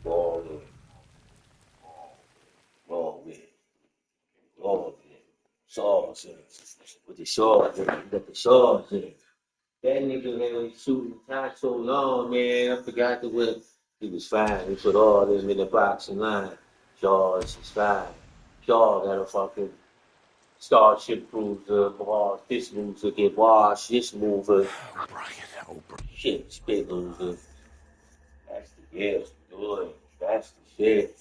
Ball in, ball in, ball in. Sauce in. With the sauce in. You got the sauce in. That nigga man shooting time so long, man. I forgot the whip. He was fine. He put all them in the boxing line. Jaws is fine. Shaw got a fucking Starship Cruiser, this loser get washed, this mover, shit, spit loser. That's the gift, boy. That's the shit.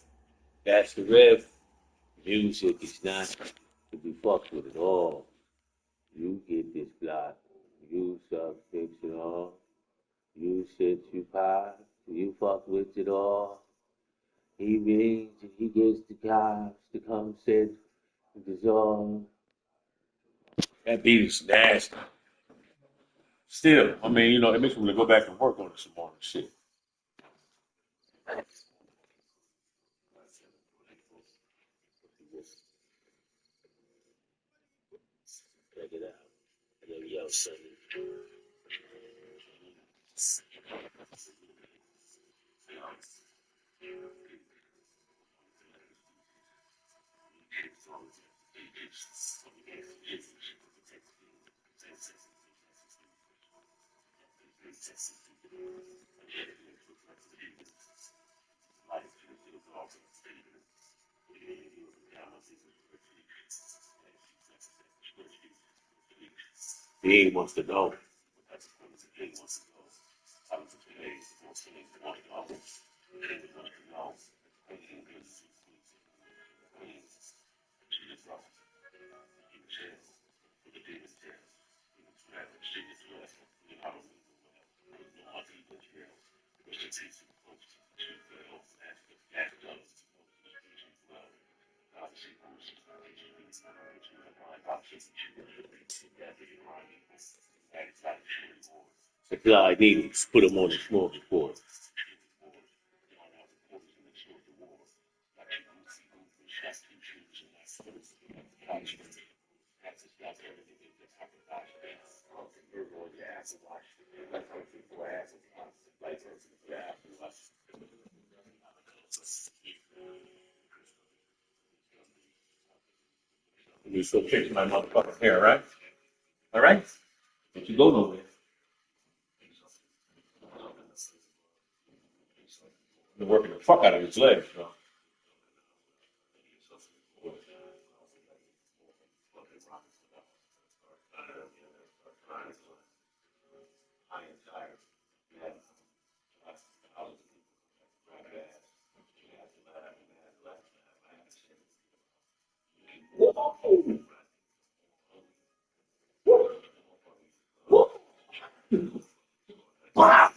That's the riff. Music is not to be fucked with at all. You get this block. You suck, fix it all. You sit, you pop. You fuck with it all. He rings and he gets the cops to come sit with his all. That beat is nasty. Still, I mean, it makes me want to go back and work on it some more and shit. Check it out. Yo, son. He wants to know. That's all I need is put him on the smoking board. You still fix my motherfucking hair, right? All right? Don't you go nowhere. Been working the fuck out of his legs, bro. Wow. Wow.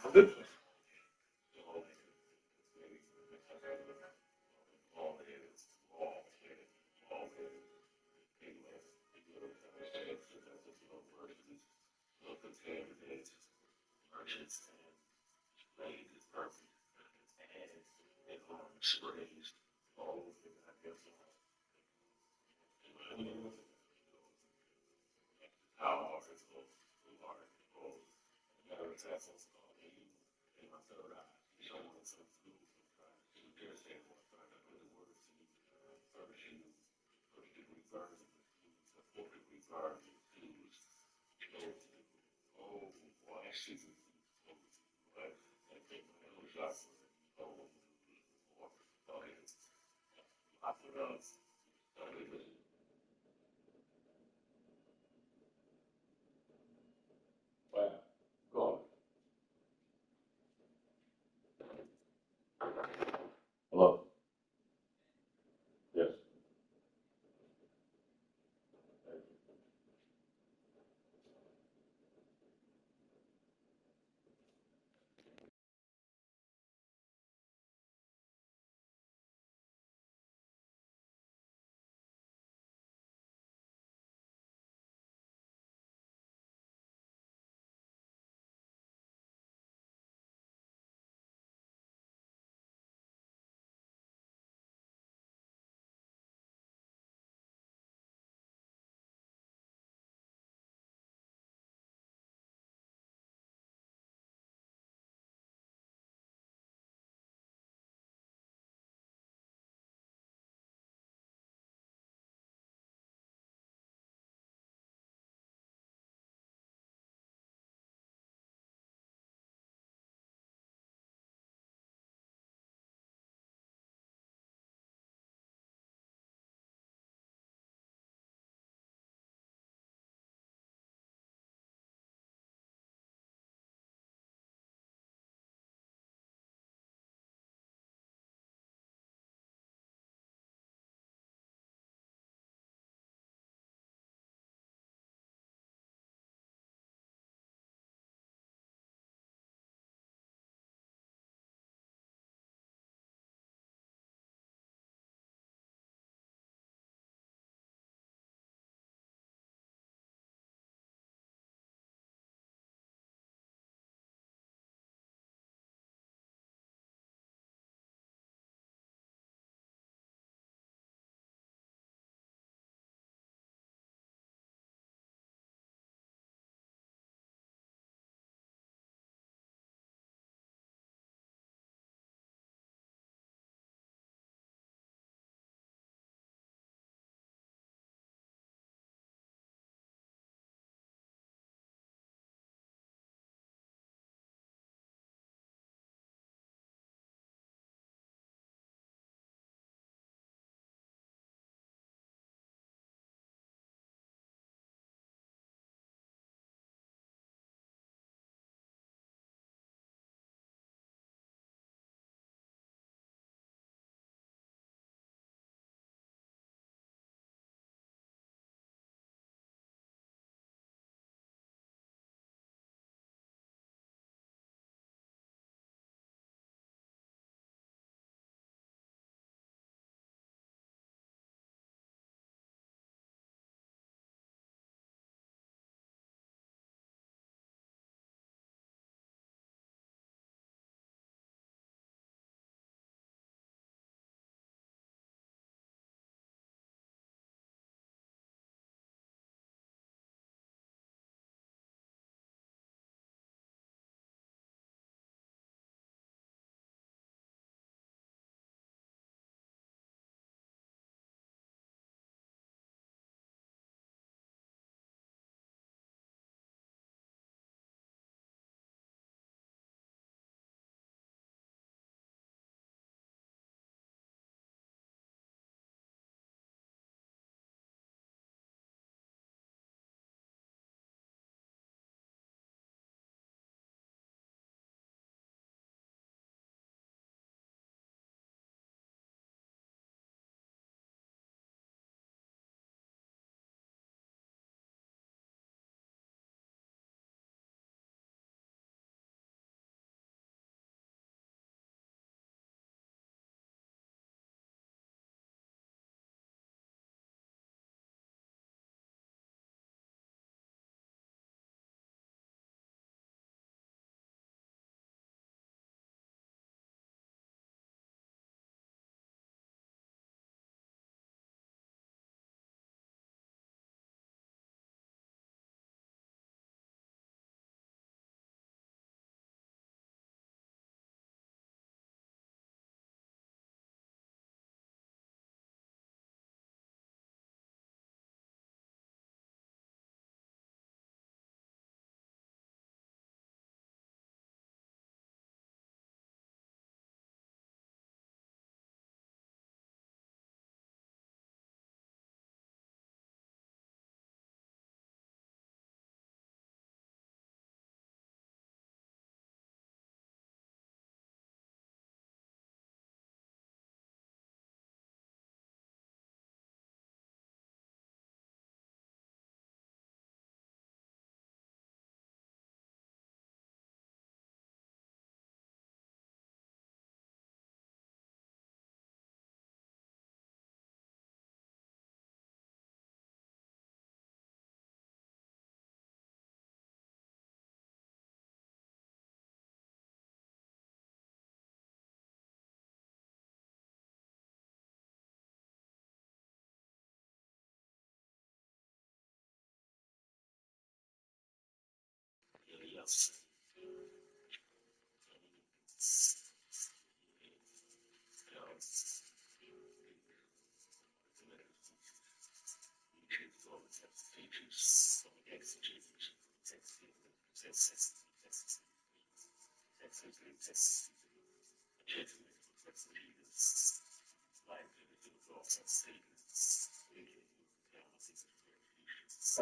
Hello. Yes.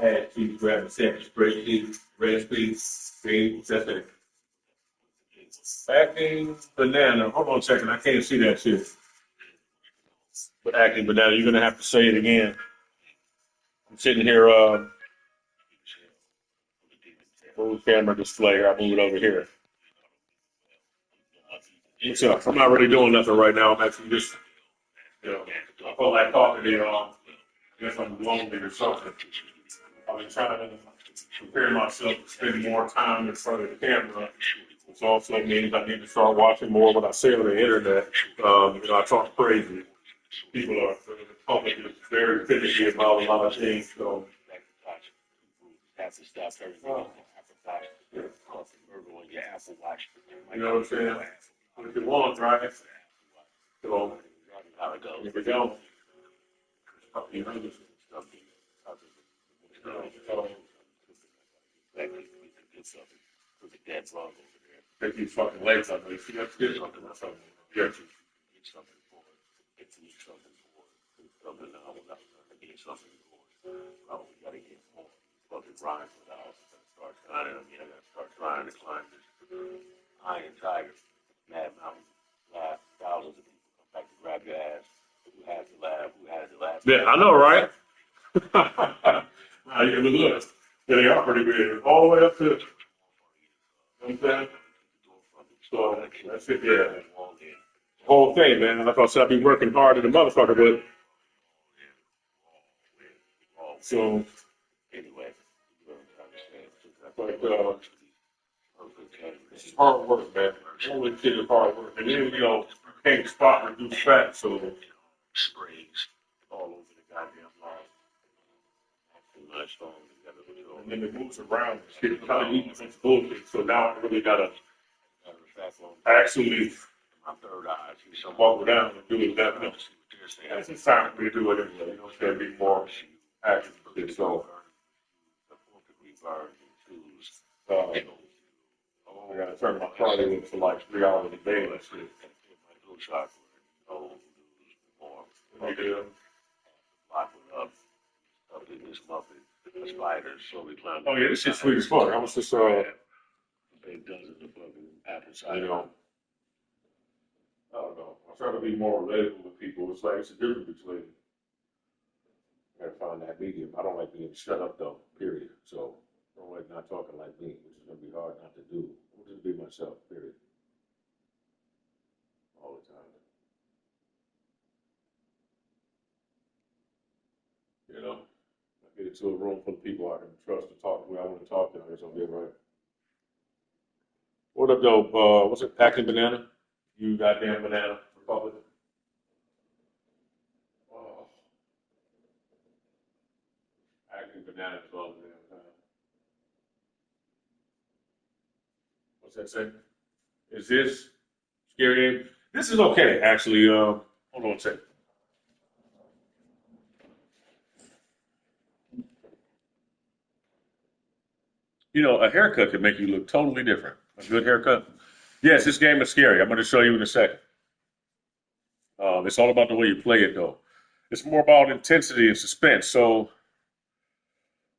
Add cheese, grab the sandwich, bread cheese, red cheese, green, that's it. Acting banana. Hold on a second. I can't see that shit. But acting banana, you're gonna have to say it again. I'm sitting here. Move camera display. Here. I move it over here. What's up? I'm not really doing nothing right now. I'm actually just, I feel like talking to y'all. I guess I'm lonely or something. I've been trying to prepare myself to spend more time in front of the camera, which also means I need to start watching more what I say on the internet. I talk crazy. People are, the public is very finicky about a lot of things. So, you know what I'm saying? If you want, right? So, if you don't, you know, take these fucking legs out of me. See, that's good. Yeah. Yeah, I know, right? I even look. Yeah, they are pretty big. All the way up to, you know what I'm saying? So, that's it, yeah. Whole thing, man. Like I said, I be working hard as a motherfucker, but so, but this is hard work, man. All this shit is hard work, and then you can't spot reduce fat, so and then it moves around and shit, kind of eating some bullshit. So now I really gotta actually walk down and do it that much. It's just time for me to do it anyway. You know, it's gonna be more active. So, I gotta turn my cardio in for like 3 hours a day and shit. You do? Oh yeah, this shit's sweet as fuck. I was just you know, I don't know. I try to be more relatable with people. It's like it's a difference between. I gotta find that medium. I don't like being shut up though. Period. So I don't like not talking like me, which is gonna be hard not to do. I'll just be myself. Period. All the time. You know. I get into a room full of people I can trust to talk to. I want to talk to. I guess I'll be all right. What up, though? What's it? Packing banana? You goddamn banana republic. Oh, packing banana is all the damn time. What's that say? Is this scary? This is okay, actually. Hold on a second. A haircut can make you look totally different. A good haircut. Yes, this game is scary. I'm going to show you in a second. It's all about the way you play it, though. It's more about intensity and suspense. So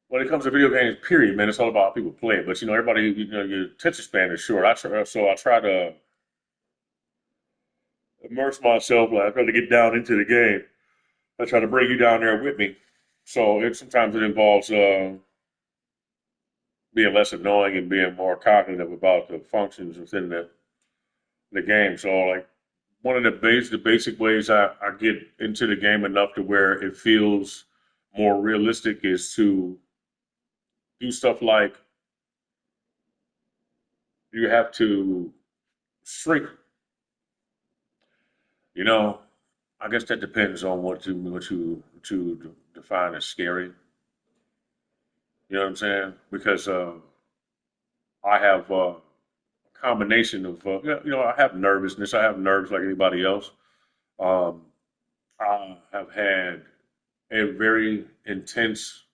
when it comes to video games, period, man, it's all about how people play it. But everybody, your attention span is short. I try to immerse myself. Like I try to get down into the game. I try to bring you down there with me. So sometimes it involves being less annoying and being more cognitive about the functions within the game. So like one of the basic ways I get into the game enough to where it feels more realistic is to do stuff like you have to shrink. You know, I guess that depends on what you define as scary. You know what I'm saying? Because I have a combination of, I have nervousness. I have nerves like anybody else. Um, I have had a very intense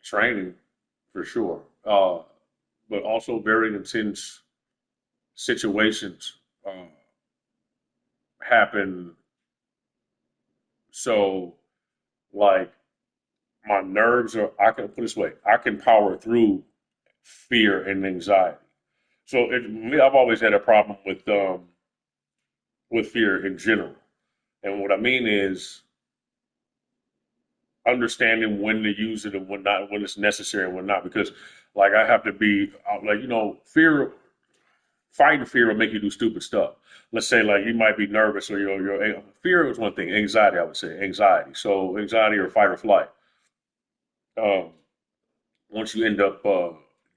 training for sure, but also very intense situations happen. So, like, my nerves are, I can put it this way, I can power through fear and anxiety. So, me, I've always had a problem with fear in general. And what I mean is understanding when to use it and when not, when it's necessary and when not. Because, like, I have to be, like, fear, fighting fear will make you do stupid stuff. Let's say, like, you might be nervous or fear is one thing, anxiety, I would say, anxiety. So, anxiety or fight or flight. Um, Once you end up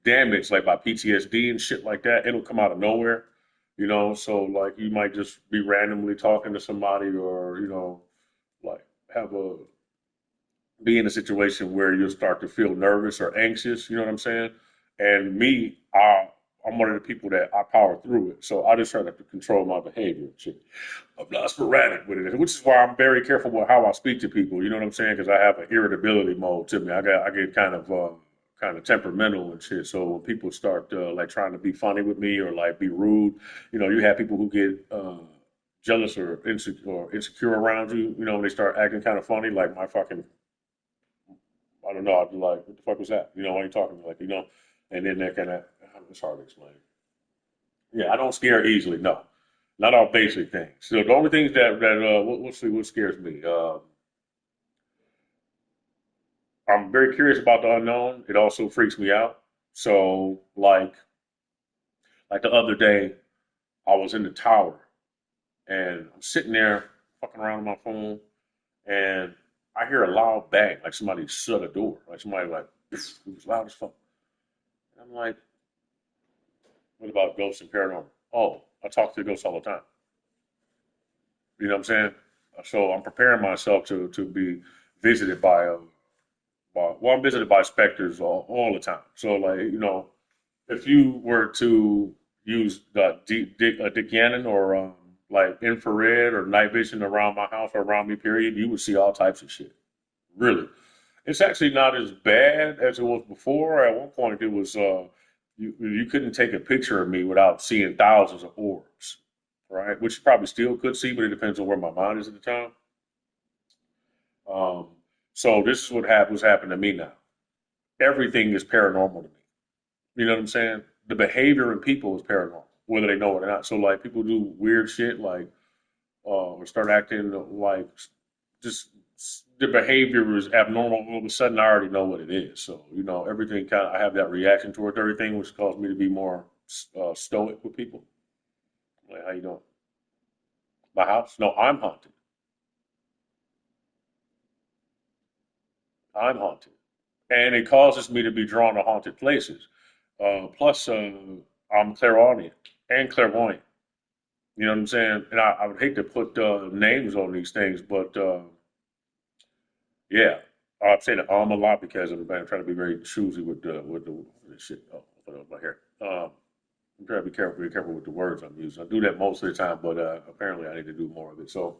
damaged, like by PTSD and shit like that, it'll come out of nowhere. So like you might just be randomly talking to somebody, or like have a be in a situation where you'll start to feel nervous or anxious. You know what I'm saying? And me, I'm one of the people that I power through it. So I just try to control my behavior and shit. I'm not sporadic with it, which is why I'm very careful with how I speak to people. You know what I'm saying? Because I have an irritability mode to me. I get kind of temperamental and shit. So when people start like trying to be funny with me or like be rude, you have people who get jealous or insecure around you. When they start acting kind of funny, like my fucking, I don't know. I'd be like, what the fuck was that? Why are you talking to me? And then that kind of, it's hard to explain. Yeah, I don't scare easily. No, not all basic things. So the only things let's see what scares me. I'm very curious about the unknown. It also freaks me out. So like the other day, I was in the tower and I'm sitting there fucking around on my phone, and I hear a loud bang, like somebody shut a door, like somebody like it was loud as fuck. And I'm like, what about ghosts and paranormal? Oh, I talk to ghosts all the time. You know what I'm saying? So I'm preparing myself to be visited I'm visited by specters all the time. So like, if you were to use Dick Gannon or like infrared or night vision around my house or around me, period, you would see all types of shit. Really, it's actually not as bad as it was before. At one point, it was you couldn't take a picture of me without seeing thousands of orbs, right? Which you probably still could see, but it depends on where my mind is at the time. Um, so this is what's happening to me now. Everything is paranormal to me. You know what I'm saying? The behavior in people is paranormal, whether they know it or not. So like people do weird shit, like or start acting like just the behavior is abnormal. All of a sudden, I already know what it is. So everything kind of I have that reaction towards everything, which caused me to be more stoic with people. Like, how you doing? My house? No, I'm haunted. I'm haunted, and it causes me to be drawn to haunted places. Plus, I'm clairaudient and clairvoyant. You know what I'm saying? And I would hate to put names on these things, but yeah, I'm saying a lot because I'm trying to be very choosy with the shit. Oh, I put it up my hair. I'm trying to be careful with the words I'm using. I do that most of the time, but apparently I need to do more of it. So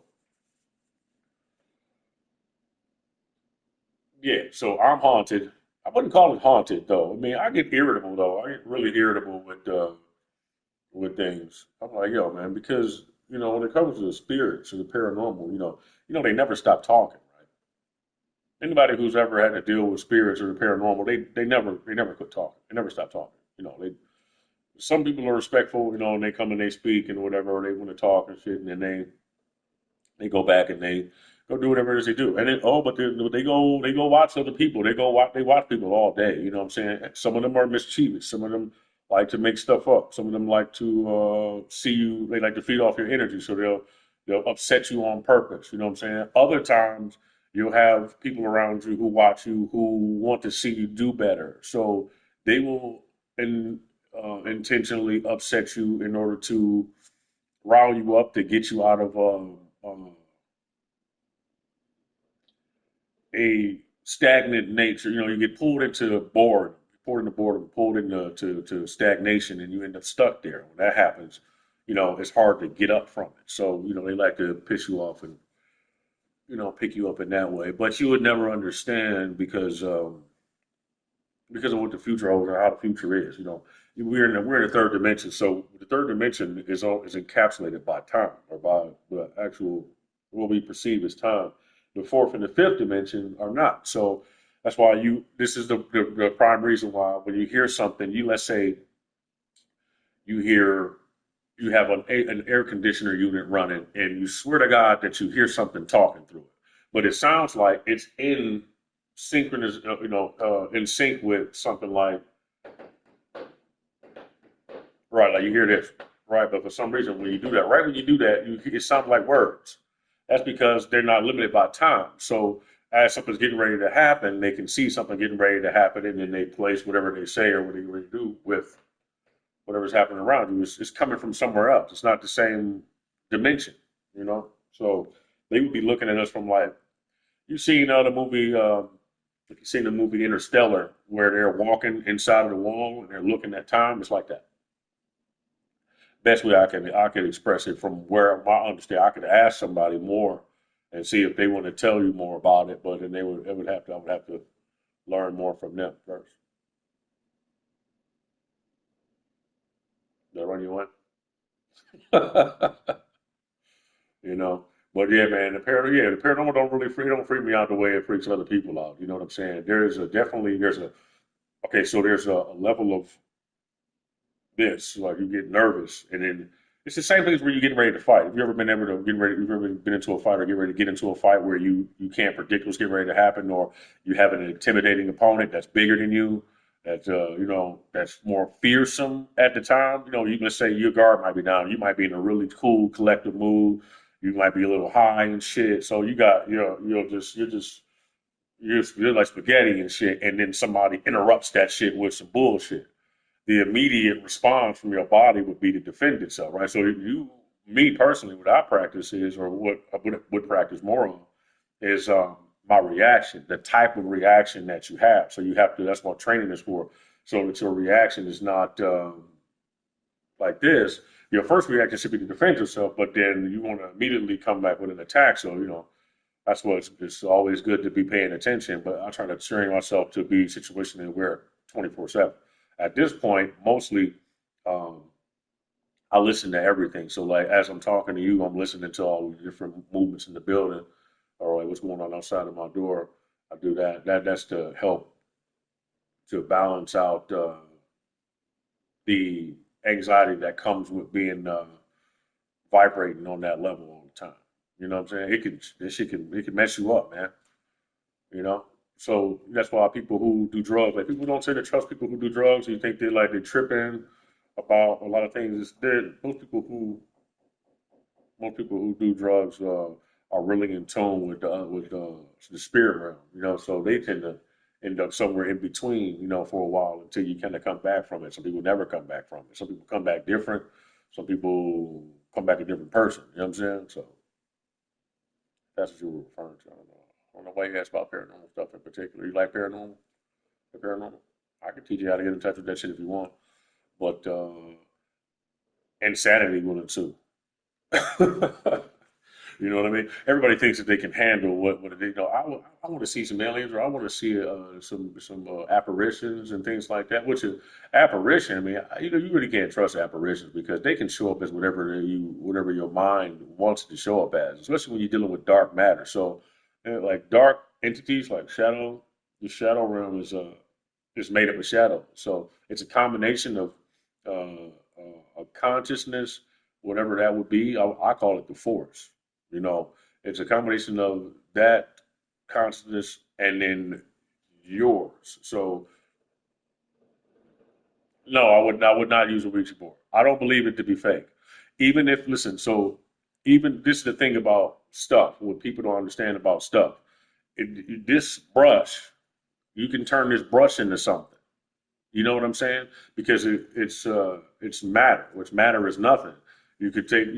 yeah, so I'm haunted. I wouldn't call it haunted though. I mean, I get irritable though. I get really irritable with things. I'm like, yo, man, because when it comes to the spirits or the paranormal, they never stop talking, right? Anybody who's ever had to deal with spirits or the paranormal, they never quit talking. They never stop talking. They some people are respectful, and they come and they speak and whatever, or they want to talk and shit, and then they go back and they go do whatever it is they do. And then but they go watch other people. They watch people all day. You know what I'm saying? Some of them are mischievous. Some of them like to make stuff up. Some of them like to see you. They like to feed off your energy, so they'll upset you on purpose. You know what I'm saying? Other times you'll have people around you who watch you who want to see you do better. So they will intentionally upset you in order to rile you up to get you out of a stagnant nature. You get pulled into boredom, poured in the boredom, pulled into to stagnation, and you end up stuck there. When that happens, it's hard to get up from it. So, they like to piss you off and, pick you up in that way. But you would never understand because of what the future holds or how the future is. We're in the third dimension. So the third dimension is encapsulated by time or by the actual what we perceive as time. The fourth and the fifth dimension are not. So that's why this is the prime reason why when you hear something, let's say you hear you have an air conditioner unit running and you swear to God that you hear something talking through it. But it sounds like it's in synchronous, in sync with something like, right, like you hear this, right? But for some reason, when you do that, right when you do that, it sounds like words. That's because they're not limited by time. So as something's getting ready to happen, they can see something getting ready to happen, and then they place whatever they say or what they really do with whatever's happening around you. It's coming from somewhere else. It's not the same dimension. So they would be looking at us from like, you've seen the movie, if you've seen the movie Interstellar, where they're walking inside of the wall and they're looking at time, it's like that. Best way I can express it from where my understanding. I could ask somebody more and see if they want to tell you more about it, but then I would have to learn more from them first. Did I run you in? you know. But yeah, man, the paranormal don't freak me out the way it freaks other people out. You know what I'm saying? There's a level of this, like you get nervous, and then it's the same things where you getting ready to fight. Have you ever been able to get ready? You've ever been into a fight or get ready to get into a fight where you can't predict what's getting ready to happen, or you have an intimidating opponent that's bigger than you, that's more fearsome at the time. You can say your guard might be down. You might be in a really cool collective mood. You might be a little high and shit. So you got you're like spaghetti and shit, and then somebody interrupts that shit with some bullshit. The immediate response from your body would be to defend itself, right? So me personally, what I practice is, or what I would practice more on, is my reaction, the type of reaction that you have. So you have to. That's what training is for. So that your reaction is not like this. Your first reaction should be to defend yourself, but then you want to immediately come back with an attack. So that's what it's always good to be paying attention. But I try to train myself to be situationally aware 24/7. At this point, mostly I listen to everything. So like as I'm talking to you, I'm listening to all the different movements in the building, or like what's going on outside of my door. I do that. That's to help to balance out the anxiety that comes with being vibrating on that level all the time. You know what I'm saying? It can mess you up, man. You know. So that's why people who do drugs, like people don't tend to trust people who do drugs. You think they're tripping about a lot of things. Most people who do drugs are really in tune with the spirit realm. So they tend to end up somewhere in between. For a while until you kind of come back from it. Some people never come back from it. Some people come back different. Some people come back a different person. You know what I'm saying? So that's what you were referring to. I don't know why you asked about paranormal stuff in particular. You like paranormal? The paranormal? I can teach you how to get in touch with that shit if you want. But insanity will ensue. You know what I mean? Everybody thinks that they can handle what they know. I want to see some aliens, or I want to see some apparitions and things like that. Which is apparition. I mean, you really can't trust apparitions because they can show up as whatever your mind wants it to show up as, especially when you're dealing with dark matter. So, like dark entities, like shadow, the shadow realm is made up of shadow. So it's a combination of consciousness, whatever that would be. I call it the force. You know, it's a combination of that consciousness and then yours. So no, I would not use a Ouija board. I don't believe it to be fake. Even if listen, so even this is the thing about stuff, what people don't understand about stuff. This brush, you can turn this brush into something. You know what I'm saying? Because it's matter, which matter is nothing. You could take,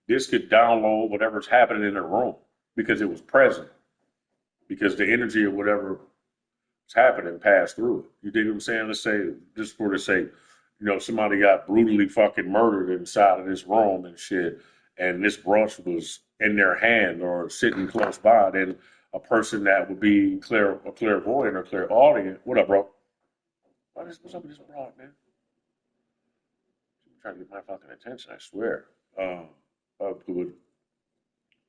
this could download whatever's happening in the room because it was present, because the energy or whatever. happening pass through it. You dig what I'm saying? Let's say, just for the sake, somebody got brutally fucking murdered inside of this room and shit, and this brush was in their hand or sitting close by, then a person that would be clairvoyant or clairaudient. What up, bro? What's up with this broad, man? She's trying to get my fucking attention, I swear.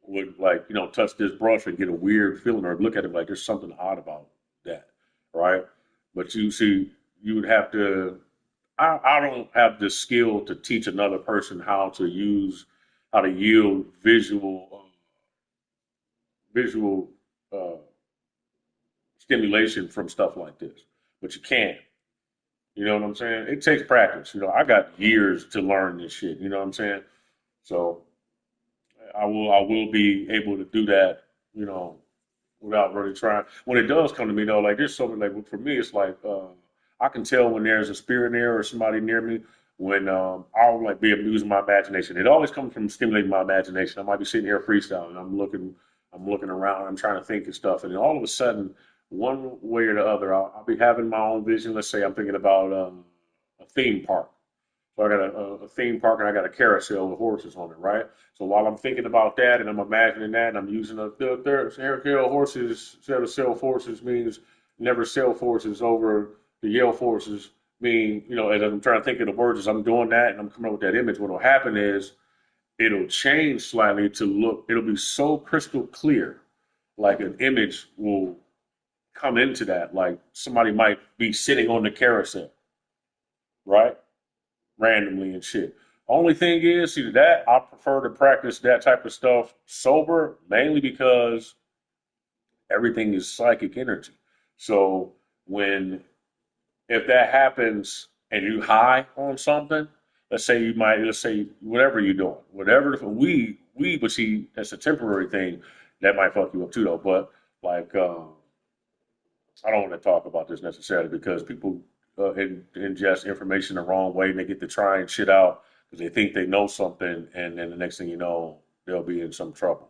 Would like, touch this brush and get a weird feeling or look at it like there's something odd about that, right? But you see, you would have to, I don't have the skill to teach another person how to yield visual uh, stimulation from stuff like this. But you can. You know what I'm saying? It takes practice. I got years to learn this shit. You know what I'm saying? So I will be able to do that, you know, without really trying. When it does come to me though, like there's something like for me, it's like I can tell when there's a spirit near or somebody near me when I'll like be using my imagination. It always comes from stimulating my imagination. I might be sitting here freestyling, I'm looking around, I'm trying to think of stuff, and then all of a sudden, one way or the other, I'll be having my own vision. Let's say I'm thinking about a theme park. So I got a theme park and I got a carousel with horses on it, right? So while I'm thinking about that and I'm imagining that and I'm using the horses, instead of sell forces means never sell forces over the Yale forces mean, as I'm trying to think of the words as I'm doing that and I'm coming up with that image, what will happen is it'll change slightly to look, it'll be so crystal clear, like an image will come into that, like somebody might be sitting on the carousel, right? Randomly and shit. Only thing is, see that I prefer to practice that type of stuff sober, mainly because everything is psychic energy. So when if that happens and you high on something, let's say whatever you're doing, whatever but see that's a temporary thing that might fuck you up too though. But like I don't want to talk about this necessarily because people ingest information the wrong way and they get to trying shit out because they think they know something, and then the next thing you know, they'll be in some trouble.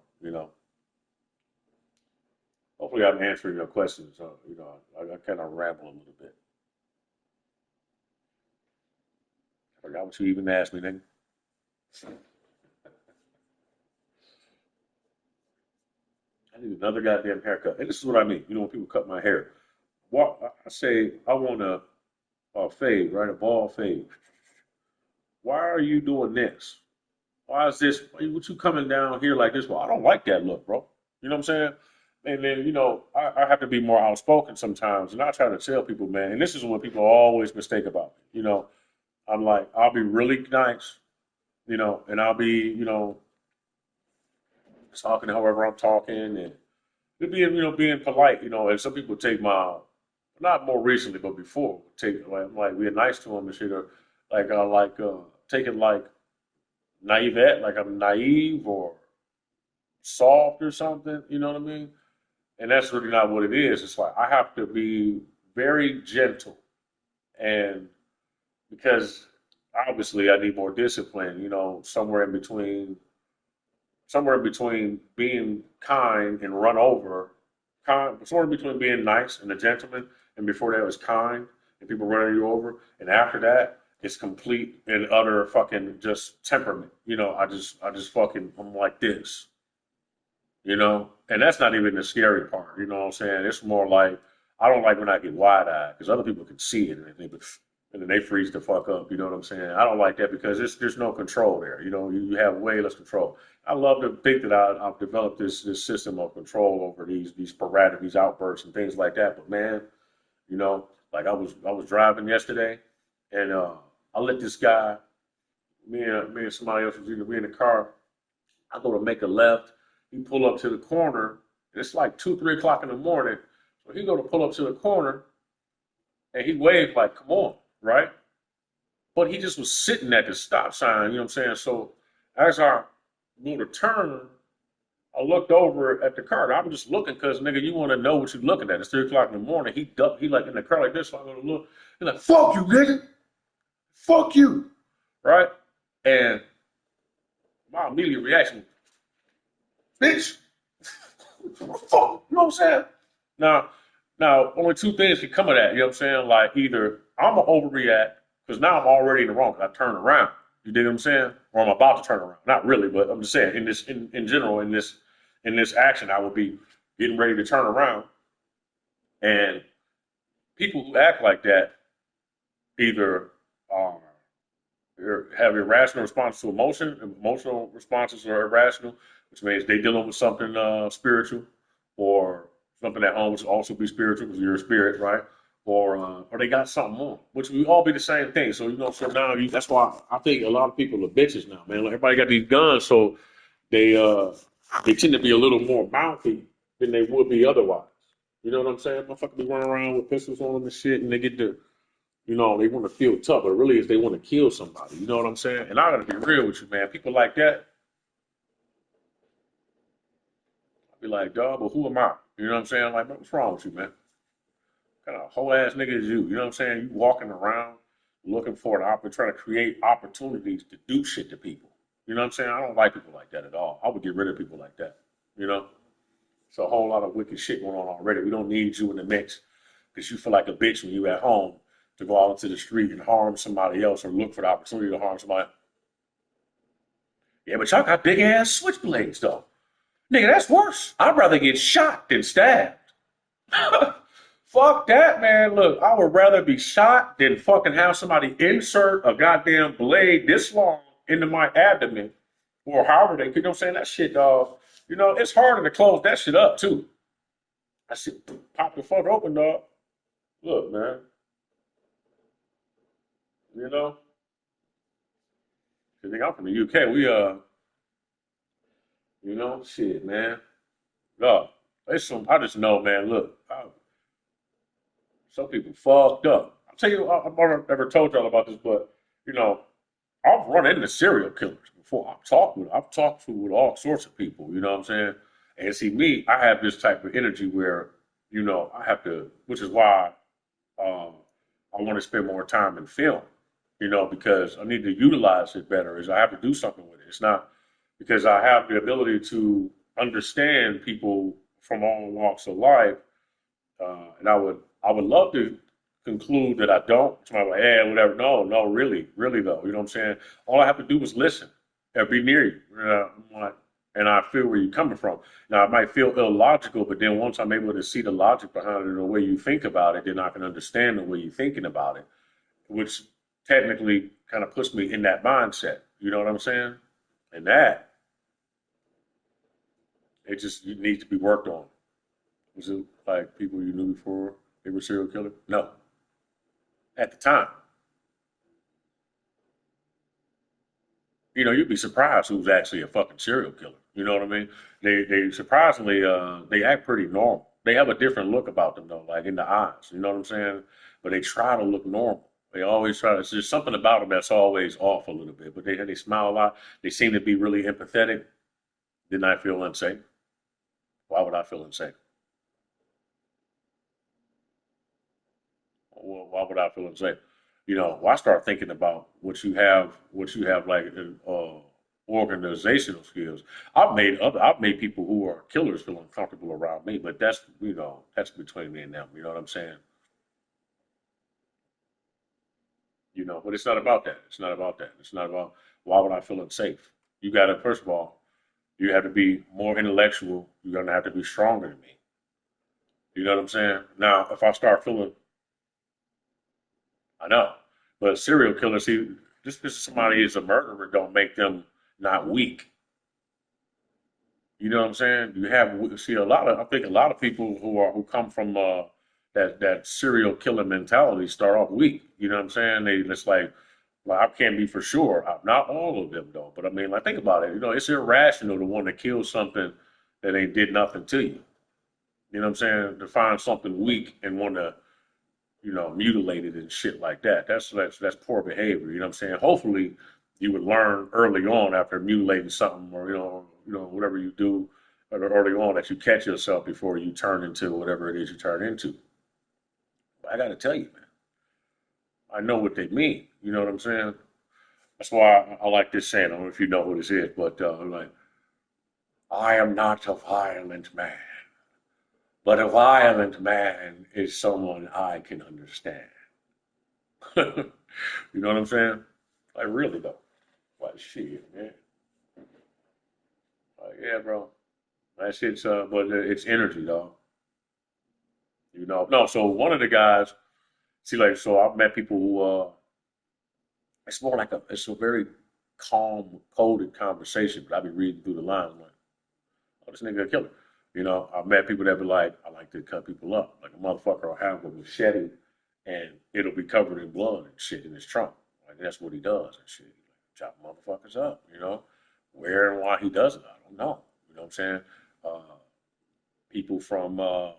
Hopefully, I'm answering your questions. I kind of ramble a little bit. I forgot what you even asked me, nigga. I need another goddamn haircut. And this is what I mean. When people cut my hair, what I say, I want a fade, right? A ball fade. Why are you doing this? Why is this? What you coming down here like this? Well, I don't like that look, bro. You know what I'm saying? And then, I have to be more outspoken sometimes. And I try to tell people, man, and this is what people always mistake about me. I'm like, I'll be really nice, and I'll be, talking however I'm talking and being polite, and some people take not more recently, but before, take, like being nice to them and shit, or take it like naivete, like I'm naive or soft or something. You know what I mean? And that's really not what it is. It's like I have to be very gentle, and because obviously I need more discipline. Somewhere in between being kind and run over, somewhere in between being nice and a gentleman, and before that was kind and people running you over, and after that it's complete and utter fucking just temperament. I just fucking I'm like this, and that's not even the scary part. You know what I'm saying? It's more like I don't like when I get wide eyed because other people can see it and then they freeze the fuck up. You know what I'm saying? I don't like that because there's no control there. You have way less control. I love to think that I've developed this system of control over these sporadic these outbursts and things like that. But man, like I was driving yesterday, and I let this guy, me and somebody else was either we in the car. I go to make a left. He pull up to the corner. And it's like 2, 3 o'clock in the morning. So he go to pull up to the corner, and he waved like, "Come on," right? But he just was sitting at the stop sign. You know what I'm saying? So as I go to turn, I looked over at the car. I'm just looking because nigga, you want to know what you're looking at. It's 3 o'clock in the morning. He ducked. He like in the car like this. So I'm gonna look. He's like, "Fuck you, nigga. Fuck you," right? And my immediate reaction, bitch, fuck. You know what I'm saying? Now, Now, only two things can come of that. You know what I'm saying? Like either I'm gonna overreact because now I'm already in the wrong. 'Cause I turn around. You dig what I'm saying? Or I'm about to turn around. Not really, but I'm just saying in general in this action, I would be getting ready to turn around. And people who act like that either um, have irrational responses to emotion. Emotional responses are irrational, which means they dealing with something spiritual, or something that almost also be spiritual because you're a spirit, right? Or they got something on, which we all be the same thing. So so now that's why I think a lot of people are bitches now, man. Like everybody got these guns, so they uh they tend to be a little more mouthy than they would be otherwise. You know what I'm saying? Motherfucker be running around with pistols on them and shit, and they get to they want to feel tough, but really is they want to kill somebody. You know what I'm saying? And I gotta be real with you, man. People like that, I be like, dog, but who am I? You know what I'm saying? Like, what's wrong with you, man? Kind of whole ass nigga is you. You know what I'm saying? You walking around looking for an opportunity, trying to create opportunities to do shit to people. You know what I'm saying? I don't like people like that at all. I would get rid of people like that. You know? It's a whole lot of wicked shit going on already. We don't need you in the mix because you feel like a bitch when you at home to go out into the street and harm somebody else or look for the opportunity to harm somebody. Yeah, but y'all got big ass switchblades though. Nigga, that's worse. I'd rather get shot than stabbed. Fuck that, man. Look, I would rather be shot than fucking have somebody insert a goddamn blade this long into my abdomen or however they, you know what I'm saying? That shit, dog. It's harder to close that shit up too. That shit pop the fuck open, dog. Look, man. You know, 'cause nigga, I'm from the UK. Shit, man. God, it's some. I just know, man. Look, some people fucked up. I'll tell you, I've never told y'all about this, but you know, I've run into serial killers before. I've talked with all sorts of people. You know what I'm saying? And see, me, I have this type of energy where, I have to, which is why um, I want to spend more time in film. Because I need to utilize it better. Is I have to do something with it. It's not because I have the ability to understand people from all walks of life, and I would love to conclude that I don't. Somebody like, hey, whatever. No, no, really, really though. You know what I'm saying? All I have to do is listen and be near you. And I feel where you're coming from. Now, it might feel illogical, but then once I'm able to see the logic behind it and the way you think about it, then I can understand the way you're thinking about it, which technically kind of puts me in that mindset. You know what I'm saying? And that, it just it needs to be worked on. Was it like people you knew before they were serial killer? No. At the time, you'd be surprised who's actually a fucking serial killer. You know what I mean? They surprisingly they act pretty normal. They have a different look about them though, like in the eyes. You know what I'm saying? But they try to look normal. They always try to. There's something about them that's always off a little bit. But they smile a lot. They seem to be really empathetic. Didn't I feel unsafe? Why would I feel unsafe? Well, why would I feel unsafe? I start thinking about what you have like organizational skills. I've made people who are killers feel uncomfortable around me, but that's between me and them. You know what I'm saying? But it's not about that. It's not about that. It's not about why would I feel unsafe. You got to first of all, you have to be more intellectual. You're gonna have to be stronger than me. You know what I'm saying? Now, if I start feeling, I know, but serial killers, see, just because somebody is a murderer, don't make them not weak. You know what I'm saying? You have see a lot of I think a lot of people who come from that serial killer mentality start off weak. You know what I'm saying? They just like well, I can't be for sure. Not all of them though, but I mean, like think about it. It's irrational to want to kill something that ain't did nothing to you. You know what I'm saying? To find something weak and want to mutilated and shit like that. That's poor behavior. You know what I'm saying? Hopefully, you would learn early on after mutilating something, or whatever you do early on that you catch yourself before you turn into whatever it is you turn into. But I got to tell you, man, I know what they mean. You know what I'm saying? That's why I like this saying. I don't know if you know who this is, but like, I am not a violent man. But a violent man is someone I can understand. You know what I'm saying? Like, really, though. Like, shit, man. Like, yeah, bro. That shit's, but it's energy, though. You know? No, so one of the guys, see, like, so I've met people who, it's more like it's a very calm, coded conversation, but I be reading through the lines like, oh, this nigga a killer. You know, I've met people that be like, I like to cut people up. Like a motherfucker will have a machete and it'll be covered in blood and shit in his trunk. Like that's what he does and shit. Chop motherfuckers up, you know. Where and why he does it, I don't know. You know what I'm saying? Uh, People from, well,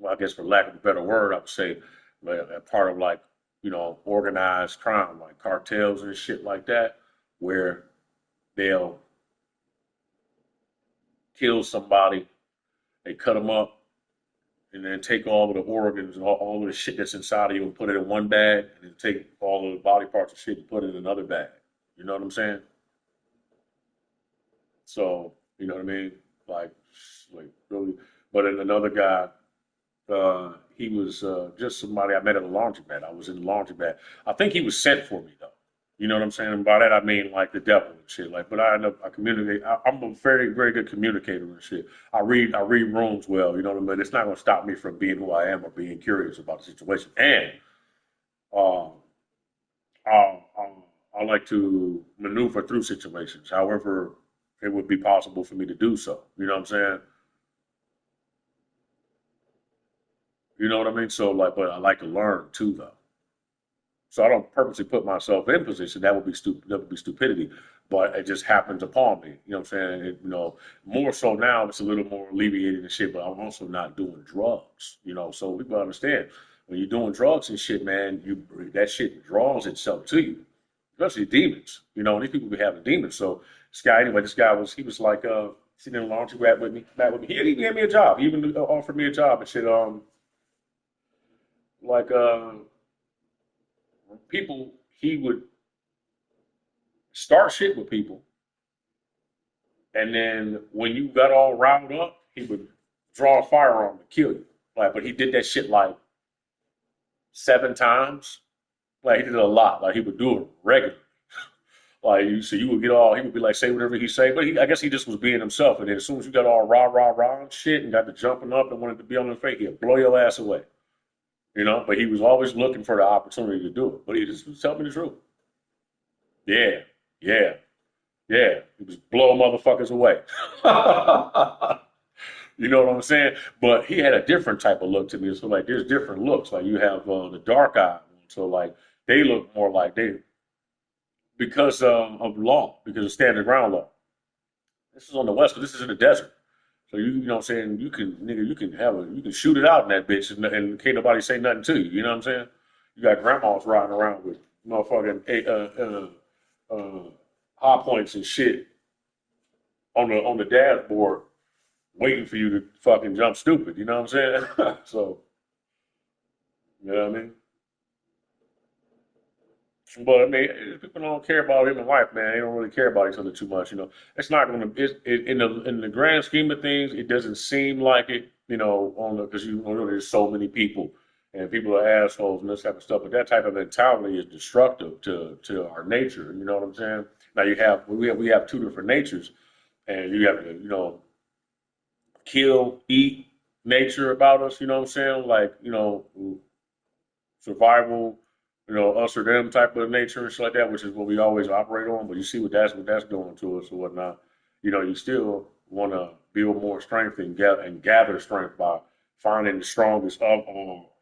I guess for lack of a better word, I would say like, a part of like, you know, organized crime, like cartels and shit like that, where they'll kill somebody, they cut them up, and then take all of the organs and all of the shit that's inside of you and put it in one bag, and then take all of the body parts and shit and put it in another bag. You know what I'm saying? So, you know what I mean? Like, like really. But then another guy, he was just somebody I met at a laundromat. I was in the laundromat. I think he was sent for me though. You know what I'm saying? And by that I mean like the devil and shit. Like, but I end up I communicate. I'm a very very good communicator and shit. I read rooms well. You know what I mean? It's not gonna stop me from being who I am or being curious about the situation. And um, I like to maneuver through situations, however it would be possible for me to do so. You know what I'm saying? You know what I mean? So like, but I like to learn too though. So I don't purposely put myself in position. That would be stupid. That would be stupidity. But it just happens upon me. You know what I'm saying? You know, more so now it's a little more alleviated and shit. But I'm also not doing drugs. You know, so people understand when you're doing drugs and shit, man, you that shit draws itself to you, especially demons. You know, these people be having demons. So this guy, anyway, he was like sitting in the laundry mat with me, He gave me a job. He even offered me a job and shit. Like people, he would start shit with people, and then when you got all riled up, he would draw a firearm to kill you. Like, but he did that shit like 7 times. Like he did it a lot. Like he would do it regularly. Like so you would get all he would be like say whatever he say, but I guess he just was being himself. And then as soon as you got all rah and shit and got to jumping up and wanted to be on the fake, he'd blow your ass away. You know, but he was always looking for the opportunity to do it. But he just was telling me the truth. Yeah, yeah, yeah. He was blowing motherfuckers away. You know what I'm saying? But he had a different type of look to me. So like, there's different looks. Like you have the dark eye. So like, they look more like they because of law, because of standard ground law. This is on the west, but this is in the desert. So you know what I'm saying? You can nigga, you can shoot it out in that bitch, and can't nobody say nothing to you. You know what I'm saying? You got grandmas riding around with motherfucking high points and shit on the dashboard waiting for you to fucking jump stupid. You know what I'm saying? So, you know what I mean? But I mean, people don't care about him and wife, man. They don't really care about each other too much. You know, it's not going to. In the grand scheme of things, it doesn't seem like it. You know, on the because you know there's so many people and people are assholes and this type of stuff. But that type of mentality is destructive to our nature. You know what I'm saying? Now we have two different natures, and you have to kill, eat nature about us. You know what I'm saying? Like survival, us or them type of nature and shit like that, which is what we always operate on. But you see what that's doing to us or whatnot. You still want to build more strength and gather strength by finding the strongest of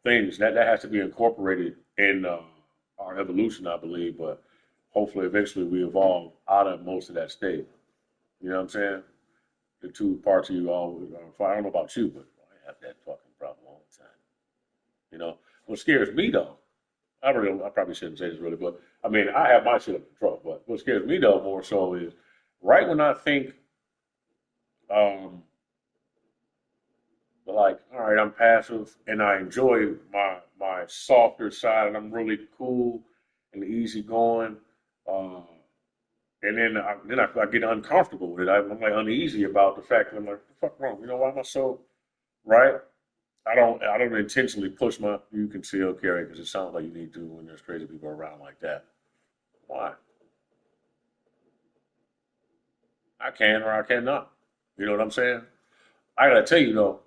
things. That has to be incorporated in our evolution, I believe. But hopefully, eventually, we evolve out of most of that state. You know what I'm saying? The two parts of you always are fine. I don't know about you, but I have that fucking problem all the time. You know, what scares me though, I probably shouldn't say this really, but I mean, I have my shit under control. But what scares me though more so is right when I think, um, like, all right, I'm passive and I enjoy my softer side and I'm really cool and easygoing. Uh, And then I get uncomfortable with it. I'm like uneasy about the fact that I'm like, what the fuck wrong? You know, why am I so right? I don't intentionally push my you conceal carry because it sounds like you need to when there's crazy people around like that. Why? I can or I cannot. You know what I'm saying? I gotta tell you though,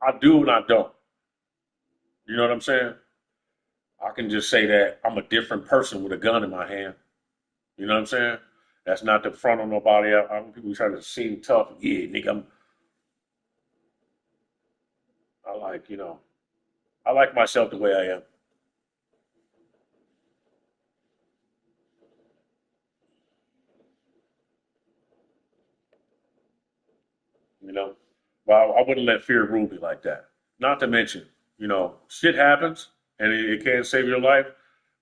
I do and I don't. You know what I'm saying? I can just say that I'm a different person with a gun in my hand. You know what I'm saying? That's not the front of nobody. People try to seem tough. Yeah, nigga, I like, I like myself the way I am. You know, but I wouldn't let fear rule me like that. Not to mention, shit happens and it can save your life.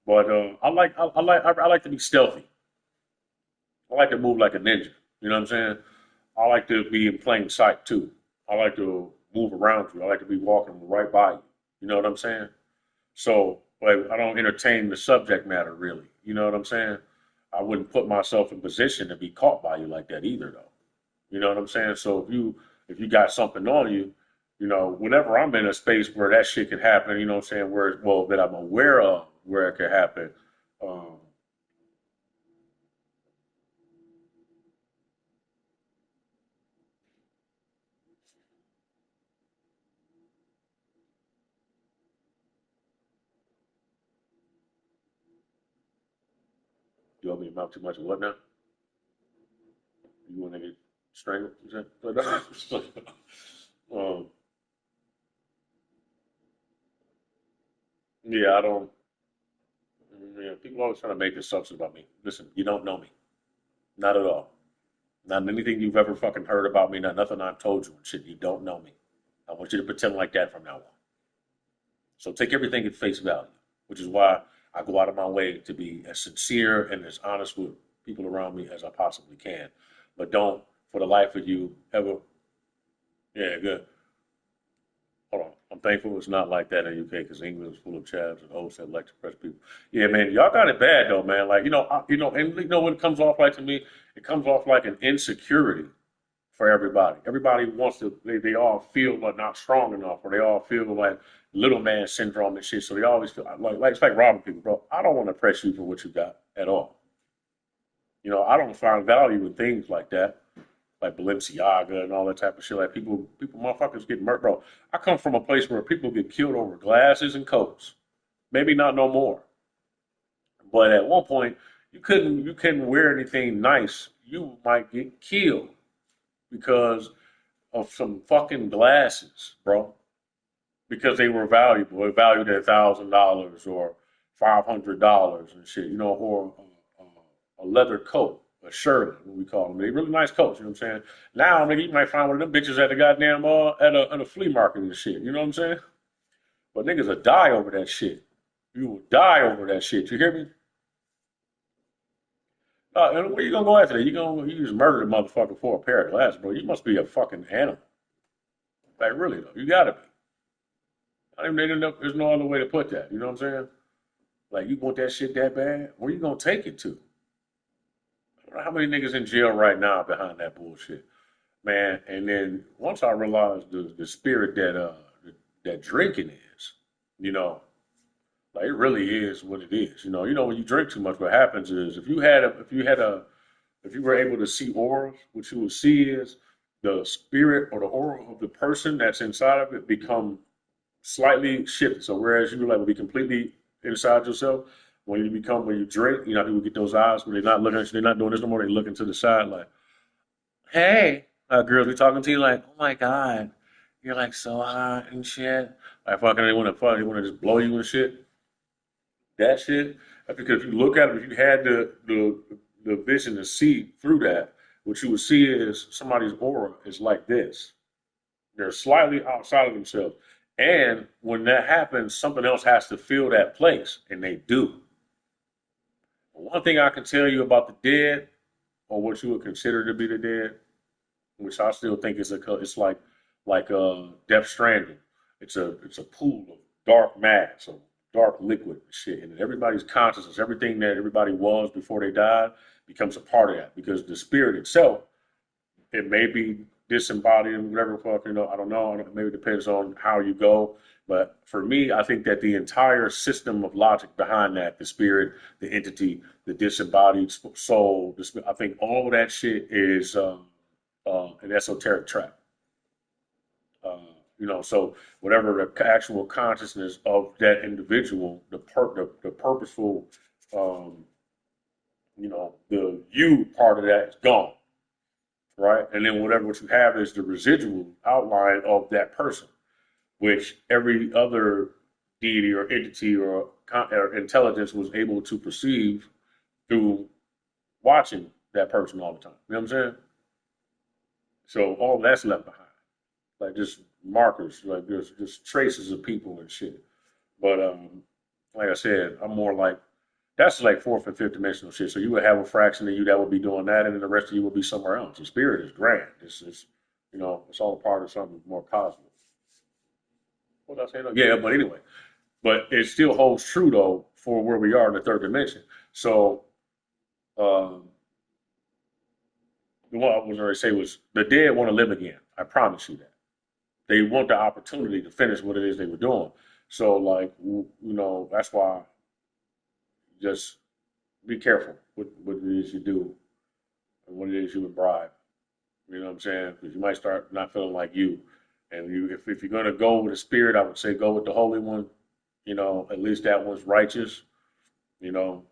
But I like to be stealthy. I like to move like a ninja. You know what I'm saying? I like to be in plain sight too. I like to move around you. I like to be walking right by you. You know what I'm saying? So, like, I don't entertain the subject matter really. You know what I'm saying? I wouldn't put myself in position to be caught by you like that either, though. You know what I'm saying? So if you got something on you, whenever I'm in a space where that shit could happen, you know what I'm saying? That I'm aware of where it could happen. Um, you want me to mouth too much of what now? You want to get strangled? Is that? um, yeah, I don't. Yeah, people always trying to make assumptions about me. Listen, you don't know me, not at all. Not anything you've ever fucking heard about me. Not nothing I've told you and shit. You don't know me. I want you to pretend like that from now on. So take everything at face value, which is why I go out of my way to be as sincere and as honest with people around me as I possibly can. But don't, for the life of you, ever. Yeah, good. Hold on. I'm thankful it's not like that in the UK because England is full of chavs and hoes that like to press people. Yeah, man, y'all got it bad though, man. Like and what it comes off like to me, it comes off like an insecurity for everybody. Everybody wants to. They all feel like not strong enough, or they all feel like little man syndrome and shit. So they always feel like it's like robbing people, bro. I don't want to press you for what you got at all. I don't find value in things like that like Balenciaga and all that type of shit. Like people, motherfuckers get murdered, bro. I come from a place where people get killed over glasses and coats. Maybe not no more, but at one point you couldn't wear anything nice. You might get killed because of some fucking glasses, bro. Because they were valuable. They valued at $1,000 or $500 and shit, or a leather coat, a shirt, what we call them. They really nice coats, you know what I'm saying? Now, nigga, you might find one of them bitches at the goddamn at a flea market and shit. You know what I'm saying? But niggas will die over that shit. You will die over that shit. You hear me? And where you gonna go after that? You just murdered a motherfucker for a pair of glasses, bro. You must be a fucking animal. Like really though, you gotta be. I mean, there's no other way to put that. You know what I'm saying? Like you want that shit that bad? Where you gonna take it to? I don't know how many niggas in jail right now behind that bullshit, man. And then once I realized the spirit that drinking is, you know, like it really is what it is. When you drink too much, what happens is if you were able to see auras, what you would see is the spirit or the aura of the person that's inside of it become slightly shifted. So whereas you like will be completely inside yourself, when you drink, people get those eyes when they're not looking at you, they're not doing this no more, they're looking to the side like, hey, girls be talking to you like, oh my God, you're like so hot and shit. Like fucking they wanna just blow you and shit. That shit. That's because if you look at it, if you had the vision to see through that, what you would see is somebody's aura is like this. They're slightly outside of themselves. And when that happens, something else has to fill that place, and they do. One thing I can tell you about the dead, or what you would consider to be the dead, which I still think it's like Death Stranding. It's a pool dark mass or dark liquid and shit. And everybody's consciousness, everything that everybody was before they died, becomes a part of that because the spirit itself, it may be disembodied and whatever fuck, I don't know. Maybe it depends on how you go. But for me, I think that the entire system of logic behind that, the spirit, the entity, the disembodied soul, I think all of that shit is an esoteric trap. Uh, so whatever the actual consciousness of that individual, the purposeful, um, the you part of that is gone, right? And then what you have is the residual outline of that person, which every other deity or entity or intelligence was able to perceive through watching that person all the time. You know what I'm saying? So all that's left behind, like just markers, like there's just traces of people and shit. But like I said, I'm more like that's like fourth and fifth dimensional shit. So you would have a fraction of you that would be doing that, and then the rest of you would be somewhere else. The spirit is grand. It's it's all part of something more cosmic. What did I say? Yeah, but anyway, but it still holds true though for where we are in the third dimension. So um, what I was going to say was the dead want to live again. I promise you that. They want the opportunity to finish what it is they were doing. So like that's why just be careful what it is you do and what it is you imbibe. You know what I'm saying? Because you might start not feeling like you. And if you're going to go with the spirit, I would say go with the Holy One. At least that one's righteous. You know,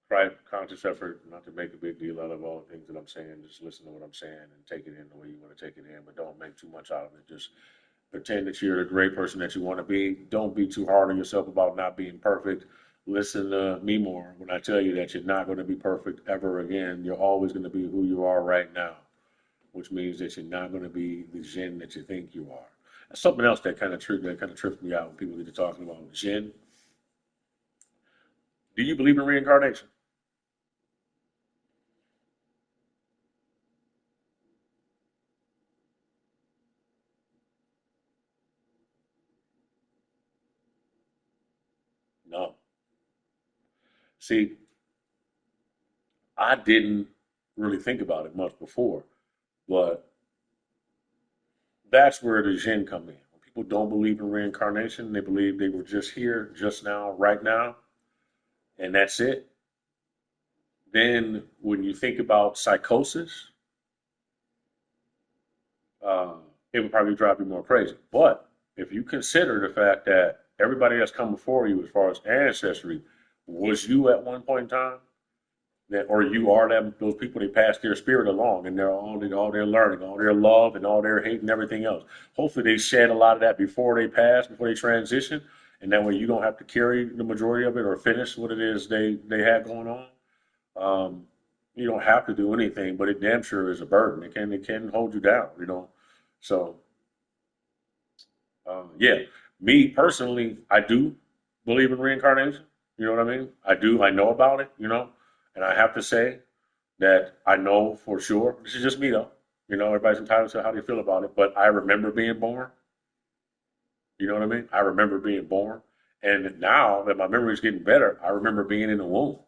try conscious effort not to make a big deal out of all the things that I'm saying. Just listen to what I'm saying and take it in the way you want to take it in, but don't make too much out of it. Just pretend that you're the great person that you want to be. Don't be too hard on yourself about not being perfect. Listen to me more when I tell you that you're not going to be perfect ever again. You're always going to be who you are right now, which means that you're not going to be the Jinn that you think you are. That's something else that kind of trips me out when people get to talking about Jinn. Do you believe in reincarnation? No. See, I didn't really think about it much before, but that's where the Jinn come in. When people don't believe in reincarnation, they believe they were just here, just now, right now, and that's it. Then when you think about psychosis, uh, it would probably drive you more crazy. But if you consider the fact that everybody that's come before you, as far as ancestry, was you at one point in time, that or you are them those people that pass their spirit along, and they're all their learning, all their love, and all their hate and everything else. Hopefully, they shed a lot of that before they pass, before they transition, and that way you don't have to carry the majority of it or finish what it is they had going on. Um, you don't have to do anything, but it damn sure is a burden. It can hold you down. So yeah, me personally, I do believe in reincarnation. You know what I mean? I do. I know about it. And I have to say that I know for sure. This is just me though. Everybody's entitled to how they feel about it. But I remember being born. You know what I mean? I remember being born. And now that my memory is getting better, I remember being in the womb.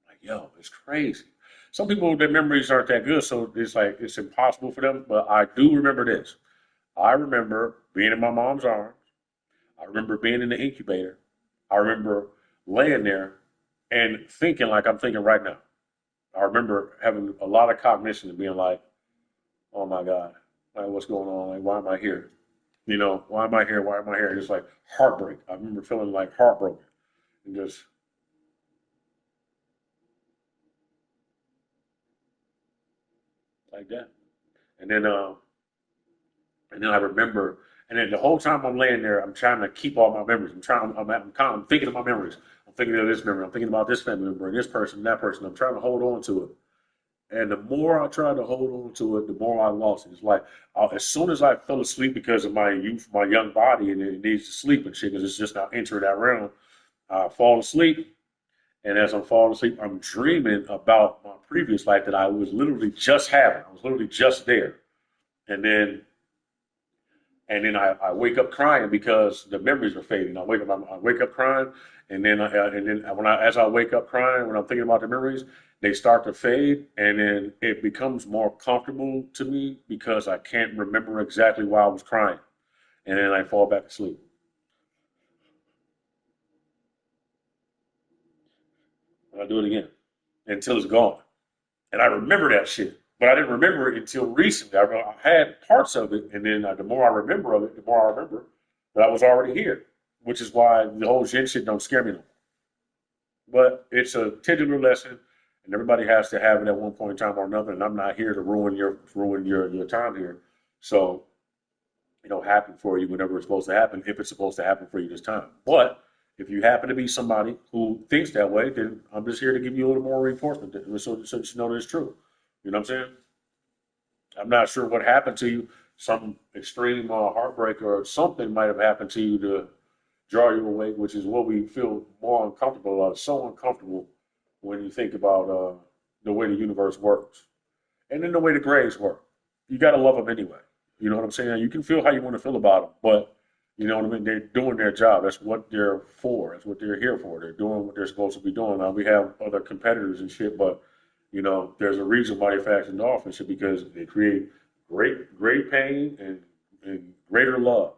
Like, yo, it's crazy. Some people, their memories aren't that good, so it's like it's impossible for them. But I do remember this. I remember being in my mom's arms. I remember being in the incubator. I remember laying there and thinking like I'm thinking right now. I remember having a lot of cognition and being like, oh my God, like what's going on? Like, why am I here? Why am I here? Why am I here? Just like heartbreak. I remember feeling like heartbroken and just like that. And then, uh, and then I remember, and then the whole time I'm laying there, I'm trying to keep all my memories. I'm thinking of my memories. I'm thinking of this memory. I'm thinking about this family member and this person, that person. I'm trying to hold on to it. And the more I tried to hold on to it, the more I lost it. It's like as soon as I fell asleep because of my youth, my young body, and it needs to sleep and shit, because it's just now entering that realm, I fall asleep. And as I'm falling asleep, I'm dreaming about my previous life that I was literally just having. I was literally just there. And then and then I wake up crying because the memories are fading. I wake up crying, and then as I wake up crying, when I'm thinking about the memories, they start to fade, and then it becomes more comfortable to me because I can't remember exactly why I was crying, and then I fall back asleep. And I do it again until it's gone. And I remember that shit, but I didn't remember it until recently. I had parts of it, and then the more I remember of it, the more I remember that I was already here, which is why the whole Zen shit don't scare me no more. But it's a titular lesson, and everybody has to have it at one point in time or another. And I'm not here to ruin your time here. So it'll happen for you whenever it's supposed to happen, if it's supposed to happen for you this time. But if you happen to be somebody who thinks that way, then I'm just here to give you a little more reinforcement so you know that it's true. You know what I'm saying? I'm not sure what happened to you. Some extreme heartbreak or something might have happened to you to draw you away, which is what we feel more uncomfortable about. It's so uncomfortable when you think about the way the universe works and then the way the grays work. You got to love them anyway. You know what I'm saying? You can feel how you want to feel about them, but you know what I mean? They're doing their job. That's what they're for. That's what they're here for. They're doing what they're supposed to be doing. Now, we have other competitors and shit, but, there's a reason why they faction off and shit because they create great pain and greater love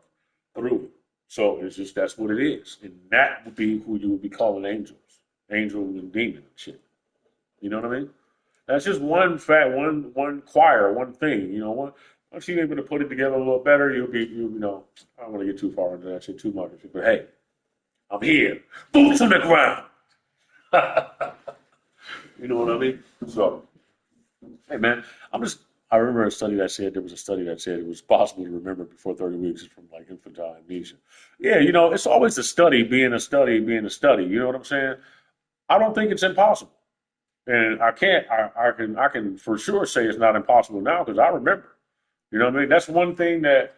through it. So it's just that's what it is. And that would be who you would be calling angels. Angel and demon and shit. You know what I mean? That's just one choir, one thing. Once you're able to put it together a little better, I don't want to get too far into that shit too much. But hey, I'm here. Boots on the ground. You know what I mean? So, hey man, I remember there was a study that said it was possible to remember before 30 weeks from like infantile amnesia. Yeah, it's always a study being a study being a study. You know what I'm saying? I don't think it's impossible. And I can for sure say it's not impossible now because I remember. You know what I mean? That's one thing that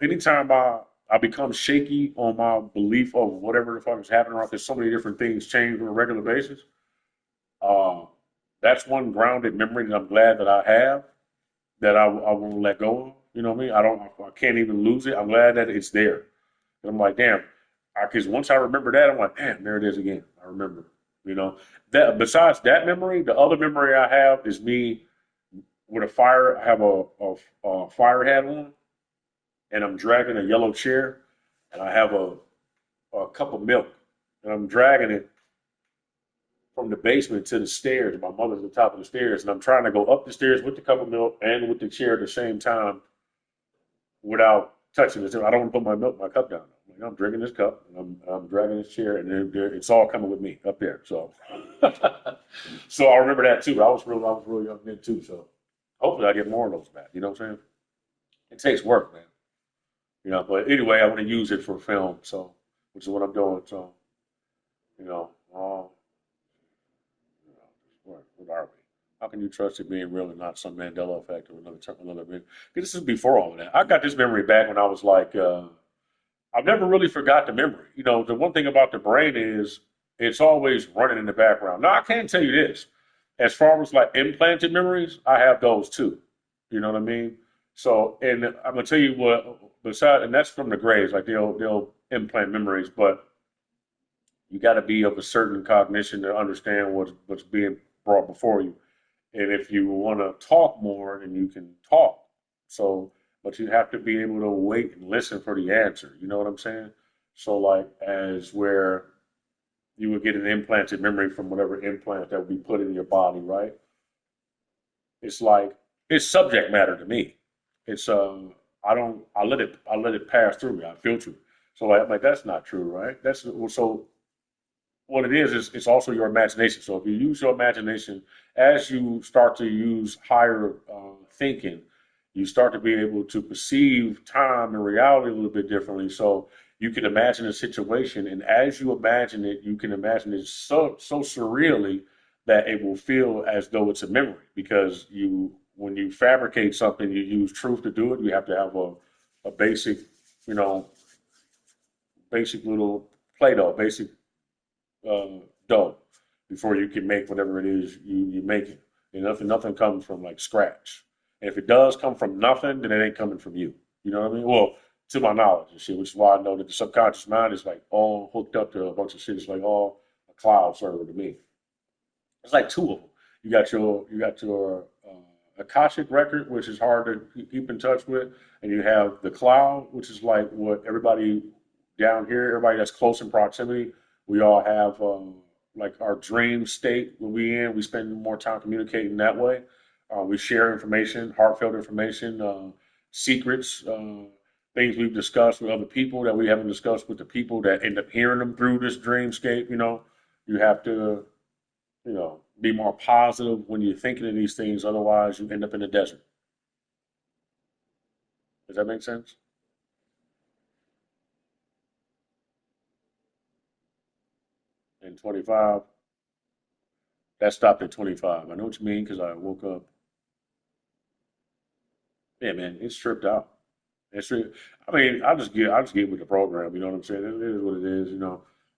anytime I become shaky on my belief of whatever the fuck is happening, around because so many different things change on a regular basis. Uh, that's one grounded memory that I'm glad that I have that I won't let go of. You know what I mean? I can't even lose it. I'm glad that it's there. And I'm like, damn, because once I remember that, I'm like, damn, there it is again. I remember. You know that besides that memory, the other memory I have is me with a fire. I have a fire hat on, and I'm dragging a yellow chair, and I have a cup of milk, and I'm dragging it from the basement to the stairs. My mother's at the top of the stairs, and I'm trying to go up the stairs with the cup of milk and with the chair at the same time without touching it. I don't want to put my cup down. I'm drinking this cup, and I'm dragging this chair, and it's all coming with me up there. So, so I remember that too. I was real young then too. So hopefully I get more of those back. You know what I'm saying? It takes work, man. But anyway, I want to use it for film, so which is what I'm doing. So, you know, uh, what are we? How can you trust it being real and not some Mandela effect or another bit? This is before all of that. I got this memory back when I was like, I've never really forgot the memory. The one thing about the brain is it's always running in the background. Now, I can tell you this. As far as like implanted memories, I have those too. You know what I mean? So, and I'm gonna tell you what. Besides, and that's from the graves. Like they'll implant memories, but you got to be of a certain cognition to understand what's being brought before you. And if you want to talk more, then you can talk. So, but you have to be able to wait and listen for the answer. You know what I'm saying? So, like, as where you would get an implanted memory from whatever implant that would be put in your body, right? It's like it's subject matter to me. It's I let it pass through me. I filter it. So like, I'm like that's not true, right? That's so what it is it's also your imagination. So if you use your imagination as you start to use higher thinking, you start to be able to perceive time and reality a little bit differently. So you can imagine a situation, and as you imagine it, you can imagine it so surreally that it will feel as though it's a memory. Because when you fabricate something, you use truth to do it. You have to have a basic, you know, basic little Play-Doh, basic dough before you can make whatever it is you make it. Nothing comes from like scratch. And if it does come from nothing, then it ain't coming from you. You know what I mean? Well, to my knowledge and shit, which is why I know that the subconscious mind is like all hooked up to a bunch of shit. It's like all a cloud server to me. It's like two of them. You got your Akashic record, which is hard to keep in touch with, and you have the cloud, which is like what everybody down here, everybody that's close in proximity, we all have like our dream state when we in. We spend more time communicating that way. We share information, heartfelt information, secrets, things we've discussed with other people that we haven't discussed with the people that end up hearing them through this dreamscape. You have to be more positive when you're thinking of these things. Otherwise, you end up in the desert. Does that make sense? And 25, that stopped at 25. I know what you mean because I woke up. Yeah, man, it's tripped out. I mean, I just get with the program. You know what I'm saying? It is what it is.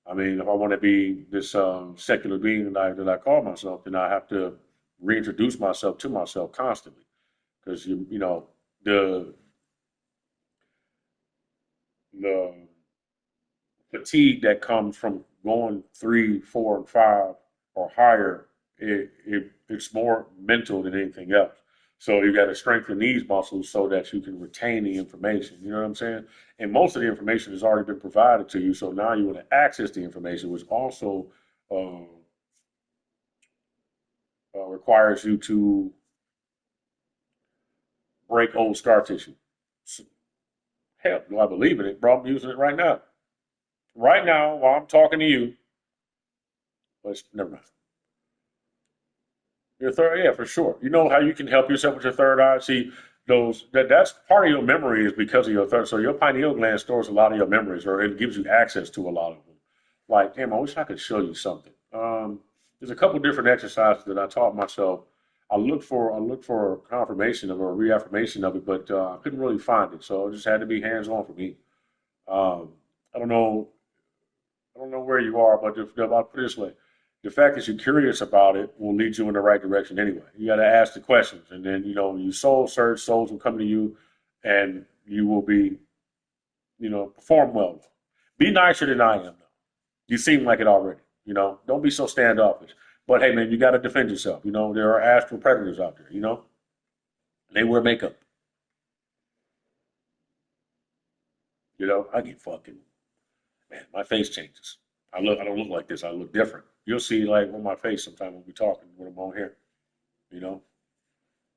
I mean, if I want to be this secular being that I call myself, then I have to reintroduce myself to myself constantly because the the fatigue that comes from going 3, 4, and 5 or higher, it's more mental than anything else. So you got to strengthen these muscles so that you can retain the information. You know what I'm saying? And most of the information has already been provided to you. So now you want to access the information, which also uh, requires you to break old scar tissue. So, hell, do I believe in it, bro? I'm using it right now. Right now, while I'm talking to you, let's never mind. Your third, yeah, for sure. You know how you can help yourself with your third eye? See, that's part of your memory is because of your third. So your pineal gland stores a lot of your memories, or it gives you access to a lot of them. Like, damn, I wish I could show you something. There's a couple different exercises that I taught myself. I looked for confirmation of or reaffirmation of it, but I couldn't really find it. So it just had to be hands on for me. Um, I don't know I don't know where you are, but I'll put it this way: the fact that you're curious about it will lead you in the right direction anyway. You got to ask the questions, and then you soul search, souls will come to you, and you will be perform well. Be nicer than I am, though. You seem like it already. Don't be so standoffish. But hey, man, you got to defend yourself. There are astral predators out there. They wear makeup. I get fucking man. My face changes. I don't look like this. I look different. You'll see like on my face sometime when we talking when I'm on here. You know,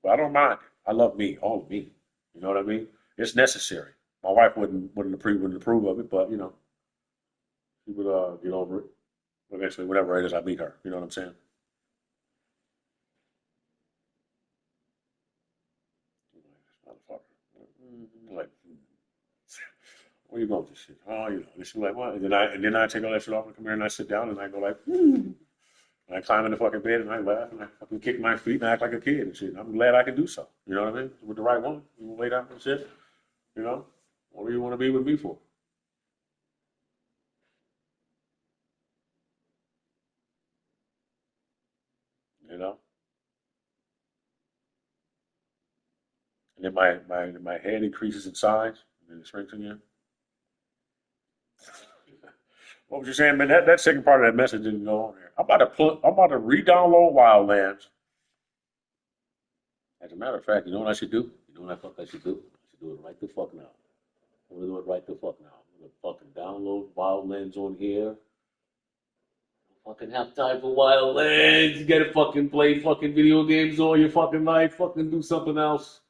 but I don't mind it. I love me, all of me. You know what I mean? It's necessary. My wife wouldn't approve of it, but she would get over it eventually. Whatever it is, I meet her. You know what I'm saying? Motherfucker. Like, where you going with this shit? Oh, and she's like, what? And then I take all that shit off and come here and I sit down and I go like, and I climb in the fucking bed and I laugh and I fucking kick my feet and I act like a kid and shit. I'm glad I can do so. You know what I mean? With the right one, you lay down and shit. You know, what do you want to be with me for? You know, and then my head increases in size and it shrinks again. What was you saying, man? That second part of that message didn't go on there. I'm about to re-download Wildlands. As a matter of fact, you know what I should do? You know what I fuck I should do? I should do it right the fuck now. I'm gonna do it right the fuck now. I'm gonna fucking download Wildlands on here. Fucking have time for Wildlands. You gotta fucking play fucking video games all your fucking life. Fucking do something else.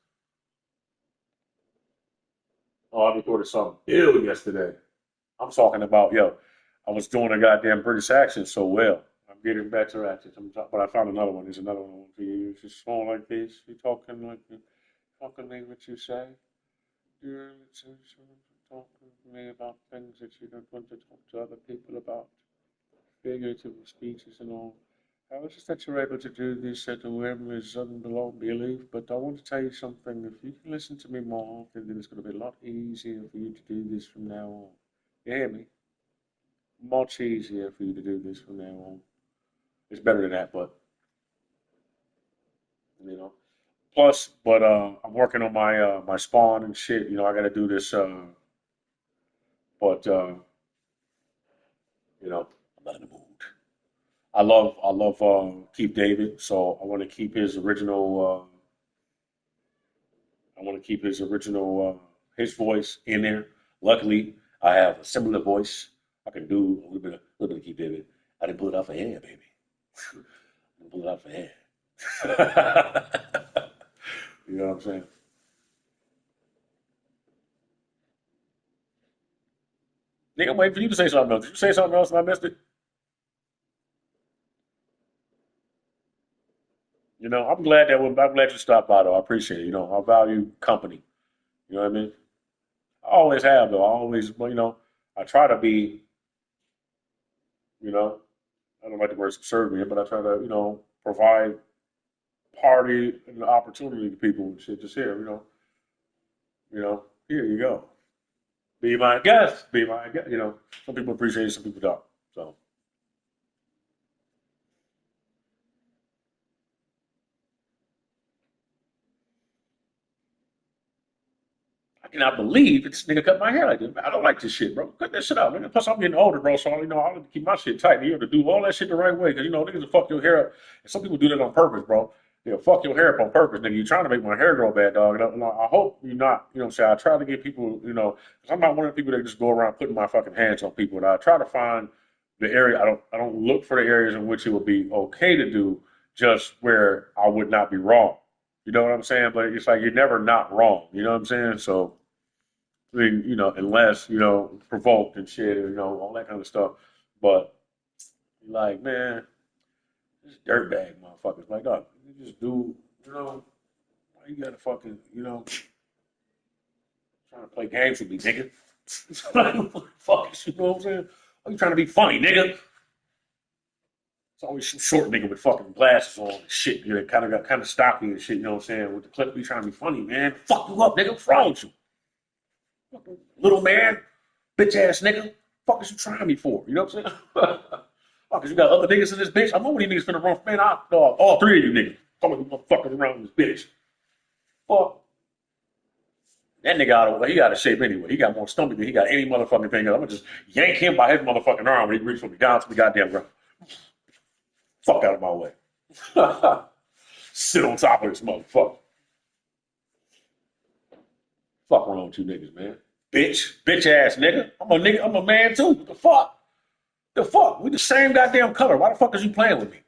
Oh, I recorded something ill yesterday. I'm talking about, yo, I was doing a goddamn British accent so well. I'm getting better at it. But I found another one. There's another one for you. It's just small like this. You talking like you talking me what you say. You're talking to me about things that you don't want to talk to other people about. Figurative speeches and all. I was just that you're able to do this at a whim is below belief, but I want to tell you something. If you can listen to me more often, then it's going to be a lot easier for you to do this from now on. You hear me? Much easier for you to do this from now on. It's better than that, but you know. Plus, but I'm working on my my spawn and shit. You know, I got to do this. But you know, I'm not in the mood. I love Keith David, so I want to keep his original. I want to keep his original his voice in there. Luckily, I have a similar voice. I can do a little bit of Keith David. I didn't pull it out for air, baby. I didn't pull it out for air. You know what I'm saying? Nigga, I'm waiting for you to say something else. Did you say something else and I missed it? You know, I'm glad you stopped by though. I appreciate it. You know, I value company. You know what I mean? I always have though. I always, well, you know, I try to be, you know, I don't like the word subservient, but I try to, you know, provide party and opportunity to people and shit. Just here, you know, here you go. Be my guest. Be my guest. You know, some people appreciate it, some people don't. So I cannot believe this nigga cut my hair like this. I don't like this shit, bro. Cut that shit out, man. Plus, I'm getting older, bro. So you know, I have to keep my shit tight. You have to do all that shit the right way, because you know niggas will fuck your hair up. And some people do that on purpose, bro. They'll fuck your hair up on purpose, nigga. You trying to make my hair grow bad, dog. And I hope you're not. You know what I'm saying? I try to get people, you know, because I'm not one of the people that just go around putting my fucking hands on people. And I try to find the area. I don't look for the areas in which it would be okay to do, just where I would not be wrong. You know what I'm saying? But it's like you're never not wrong. You know what I'm saying? So. I mean, you know, unless, you know, provoked and shit, or, you know, all that kind of stuff. But, like, man, this dirtbag motherfuckers, like, dog, you just do, you know, why you gotta fucking, you know, trying to play games with me, nigga? Fuck, you know what I'm saying? Why you trying to be funny, nigga? It's always some short nigga with fucking glasses on and shit, you know, kind of stocky and shit, you know what I'm saying? With the clip, be trying to be funny, man. Fuck you up, nigga. What's wrong with you? Little man, bitch ass nigga. Fuck is you trying me for? You know what I'm saying? Fuck, cause you got other niggas in this bitch. I know when these niggas finna run. Man, all three of you niggas. Fucking motherfuckers around this bitch. Fuck. That nigga he out of shape anyway. He got more stomach than he got any motherfucking thing. I'm gonna just yank him by his motherfucking arm when he reaches for me down to the goddamn ground. Fuck out of my way. Sit on top of this motherfucker. Fuck wrong with you niggas, man. Bitch ass nigga. I'm a nigga. I'm a man too. What the fuck? The fuck? We the same goddamn color. Why the fuck is you playing with me,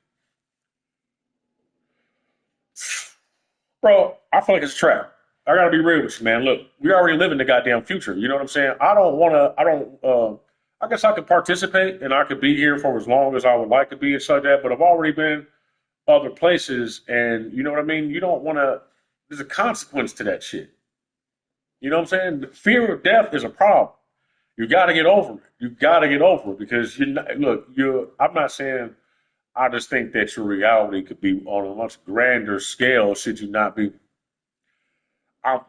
bro? I feel like it's a trap. I gotta be real with you, man. Look, we already live in the goddamn future. You know what I'm saying? I don't want to. I don't. I guess I could participate and I could be here for as long as I would like to be and such that. But I've already been other places, and you know what I mean. You don't want to. There's a consequence to that shit. You know what I'm saying? The fear of death is a problem. You got to get over it. You got to get over it because you look. You. I'm not saying. I just think that your reality could be on a much grander scale. Should you not be?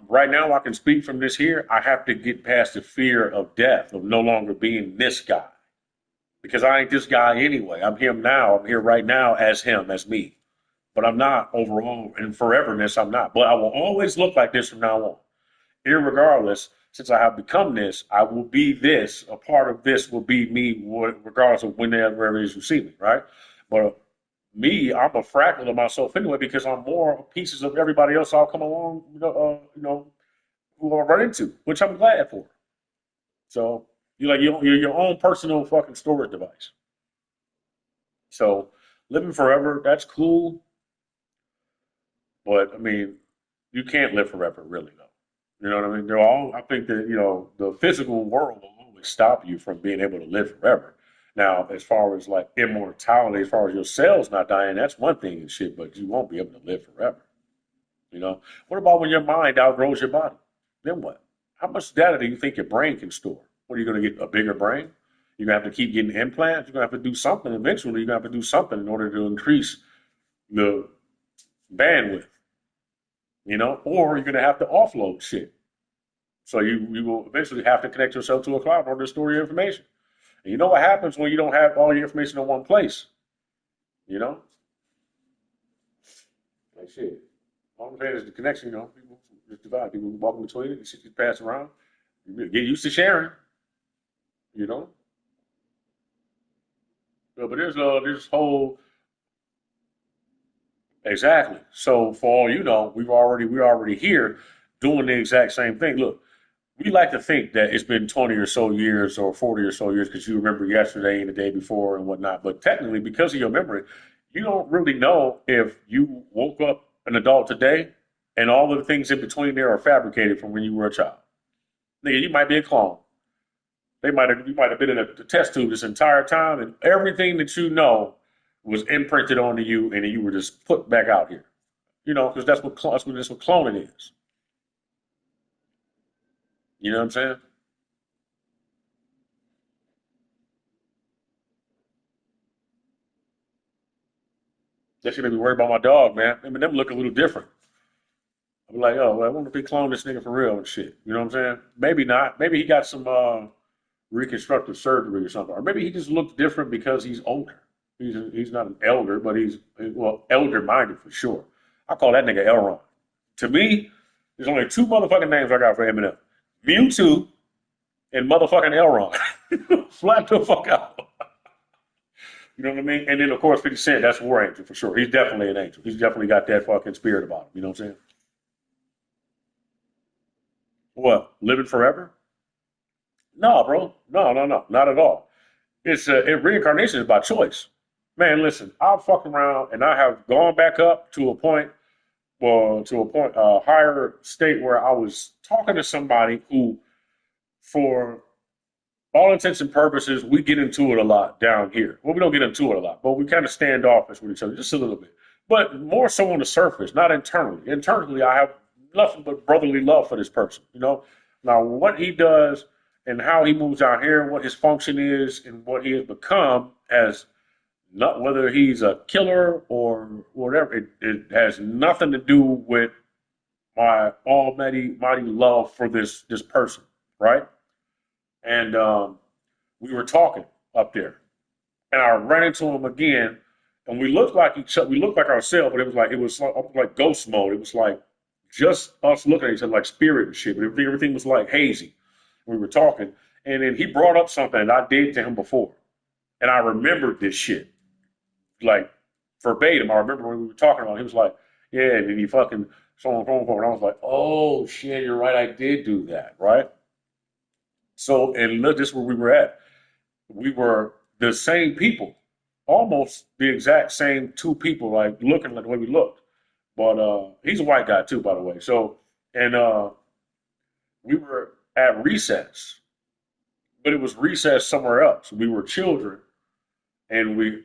Right now, I can speak from this here. I have to get past the fear of death, of no longer being this guy, because I ain't this guy anyway. I'm him now. I'm here right now as him, as me. But I'm not overall in foreverness. I'm not. But I will always look like this from now on. Irregardless, since I have become this, I will be this. A part of this will be me, regardless of whenever it is you see me, right? But me, I'm a fractal of myself anyway because I'm more pieces of everybody else I'll come along, who I run into, which I'm glad for. So you're your own personal fucking storage device. So living forever, that's cool, but I mean, you can't live forever, really, though. You know what I mean? They're all. I think that the physical world will always stop you from being able to live forever. Now, as far as like immortality, as far as your cells not dying, that's one thing and shit. But you won't be able to live forever. You know. What about when your mind outgrows your body? Then what? How much data do you think your brain can store? What are you going to get a bigger brain? You're gonna have to keep getting implants. You're gonna have to do something eventually. You're gonna have to do something in order to increase the bandwidth. Or you're gonna have to offload shit. So you will eventually have to connect yourself to a cloud in order to store your information. And you know what happens when you don't have all your information in one place? You know? Like shit. All I'm saying is the connection, people just divide. People walking between it, and shit gets passed around. You get used to sharing, you know. But there's this whole exactly. So for all you know, we're already here doing the exact same thing. Look, we like to think that it's been 20 or so years or 40 or so years because you remember yesterday and the day before and whatnot. But technically, because of your memory, you don't really know if you woke up an adult today and all of the things in between there are fabricated from when you were a child. Nigga, you might be a clone. You might have been in a test tube this entire time, and everything that you know was imprinted onto you, and you were just put back out here. Because that's what cloning is. You know what I'm saying? That should make me worry about my dog, man. I mean, them look a little different. I'm like, oh, well, I wonder if they clone this nigga for real and shit. You know what I'm saying? Maybe not. Maybe he got some reconstructive surgery or something, or maybe he just looks different because he's older. He's not an elder, but he's well elder minded for sure. I call that nigga Elrond. To me, there's only two motherfucking names I got for Eminem: Mewtwo and motherfucking Elrond. Flat the fuck out. You know what I mean? And then of course 50 Cent, that's War Angel for sure. He's definitely an angel. He's definitely got that fucking spirit about him. You know what I'm saying? What? Living forever? No, bro. No, no, no. Not at all. Reincarnation is by choice. Man, listen, I'll fuck around and I have gone back up to a point, a higher state where I was talking to somebody who, for all intents and purposes, we get into it a lot down here. Well, we don't get into it a lot, but we kind of standoffish with each other just a little bit. But more so on the surface, not internally. Internally, I have nothing but brotherly love for this person. Now what he does and how he moves out here, and what his function is, and what he has become, has not whether he's a killer or whatever. It has nothing to do with my almighty mighty love for this person, right? And we were talking up there, and I ran into him again, and we looked like each other. We looked like ourselves, but it was like ghost mode. It was like just us looking at each other like spirit and shit. But everything was like hazy. We were talking, and then he brought up something that I did to him before, and I remembered this shit like verbatim. I remember when we were talking about it, he was like, "Yeah," and then he fucking so on and so forth. And I was like, "Oh shit, you're right. I did do that, right?" So, and look, this is where we were at. We were the same people, almost the exact same two people, like looking like the way we looked. But he's a white guy too, by the way. So, and we were at recess, but it was recess somewhere else. We were children, and we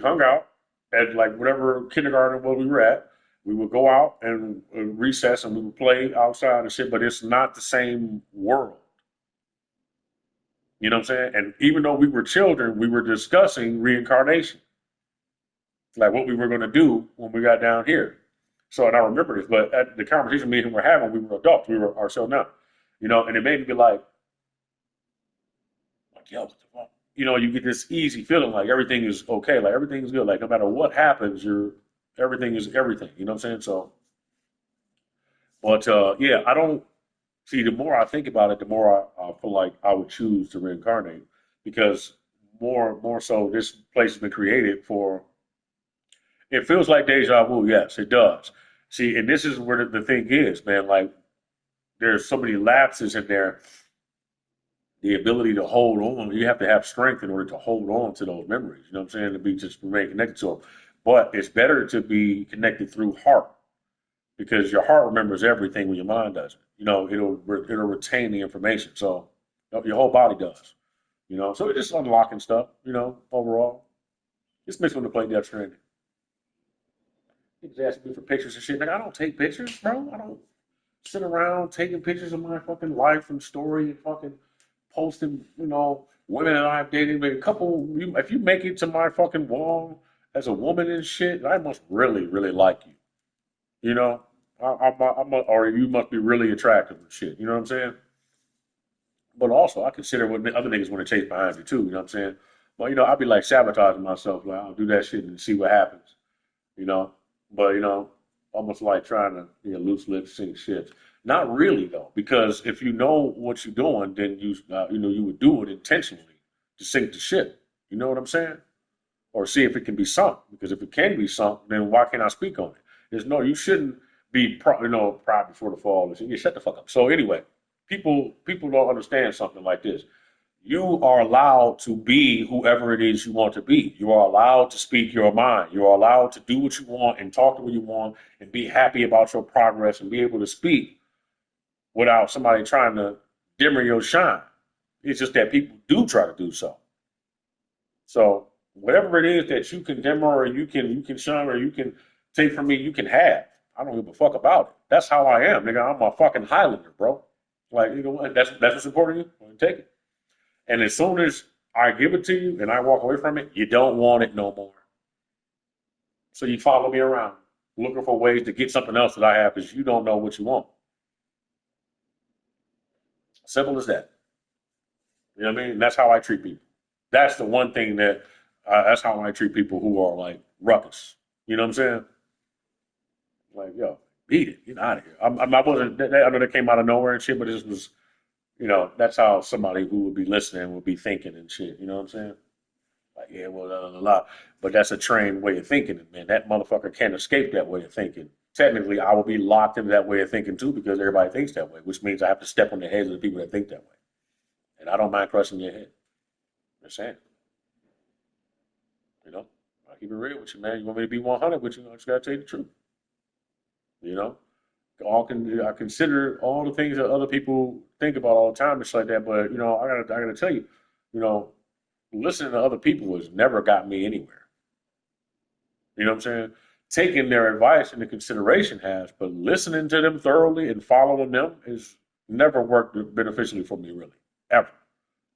hung out at like whatever kindergarten was we were at. We would go out and recess, and we would play outside and shit. But it's not the same world. You know what I'm saying? And even though we were children, we were discussing reincarnation, like what we were going to do when we got down here. So, and I remember this, but at the conversation me and him were having, we were adults, we were ourselves now, and it made me be like, yo, what the fuck? You get this easy feeling like everything is okay, like everything is good, like no matter what happens, everything is everything. You know what I'm saying? So, but yeah, I don't see. The more I think about it, the more I feel like I would choose to reincarnate because more so, this place has been created for. It feels like deja vu. Yes, it does. See, and this is where the thing is, man. Like, there's so many lapses in there. The ability to hold on, you have to have strength in order to hold on to those memories. You know what I'm saying? To be just remain connected to them. But it's better to be connected through heart because your heart remembers everything when your mind doesn't. It'll retain the information. So your whole body does. So it's just unlocking stuff. Overall, it's makes me want to play Death Stranding. He's asking me for pictures and shit. Like, I don't take pictures, bro. I don't sit around taking pictures of my fucking life and story and fucking posting, women that I've dated. Maybe if you make it to my fucking wall as a woman and shit, I must really, really like you. Or you must be really attractive and shit. You know what I'm saying? But also, I consider what other niggas want to chase behind you too. You know what I'm saying? But I'd be like sabotaging myself. Like, I'll do that shit and see what happens. But almost like trying to loose lips sink ships. Not really though, because if you know what you're doing, then you would do it intentionally to sink the ship. You know what I'm saying? Or see if it can be sunk. Because if it can be sunk, then why can't I speak on it? You shouldn't be proud before the fall. You shut the fuck up. So anyway, people don't understand something like this. You are allowed to be whoever it is you want to be. You are allowed to speak your mind. You are allowed to do what you want and talk to what you want and be happy about your progress and be able to speak without somebody trying to dimmer your shine. It's just that people do try to do so. So whatever it is that you can dimmer or you can shine or you can take from me, you can have. I don't give a fuck about it. That's how I am, nigga. I'm a fucking Highlander, bro. Like, you know what? That's what's important to you. Well, take it. And as soon as I give it to you and I walk away from it, you don't want it no more. So you follow me around looking for ways to get something else that I have because you don't know what you want. Simple as that. You know what I mean? And that's how I treat people. That's the one thing that's how I treat people who are like ruckus. You know what I'm saying? Like, yo, beat it. Get out of here. I wasn't, I know that came out of nowhere and shit, but this was, that's how somebody who would be listening would be thinking and shit. You know what I'm saying? Like, yeah, well, but that's a trained way of thinking. Man, that motherfucker can't escape that way of thinking. Technically, I will be locked into that way of thinking too because everybody thinks that way, which means I have to step on the heads of the people that think that way. And I don't mind crushing your head. Just saying. I keep it real with you, man. You want me to be 100 with you? I just gotta tell you the truth. You know, I consider all the things that other people think about all the time. It's like that, but I gotta tell you, listening to other people has never got me anywhere. You know what I'm saying? Taking their advice into consideration has, but listening to them thoroughly and following them has never worked beneficially for me, really, ever.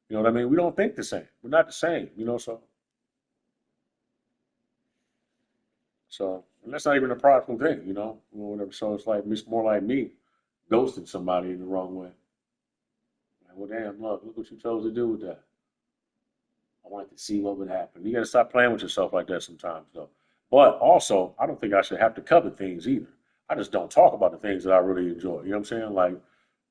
You know what I mean? We don't think the same. We're not the same. So and that's not even a prideful thing, or whatever. So it's more like me ghosting somebody in the wrong way. Like, well, damn, look what you chose to do with that. I wanted to see what would happen. You got to stop playing with yourself like that sometimes, though. But also, I don't think I should have to covet things either. I just don't talk about the things that I really enjoy. You know what I'm saying?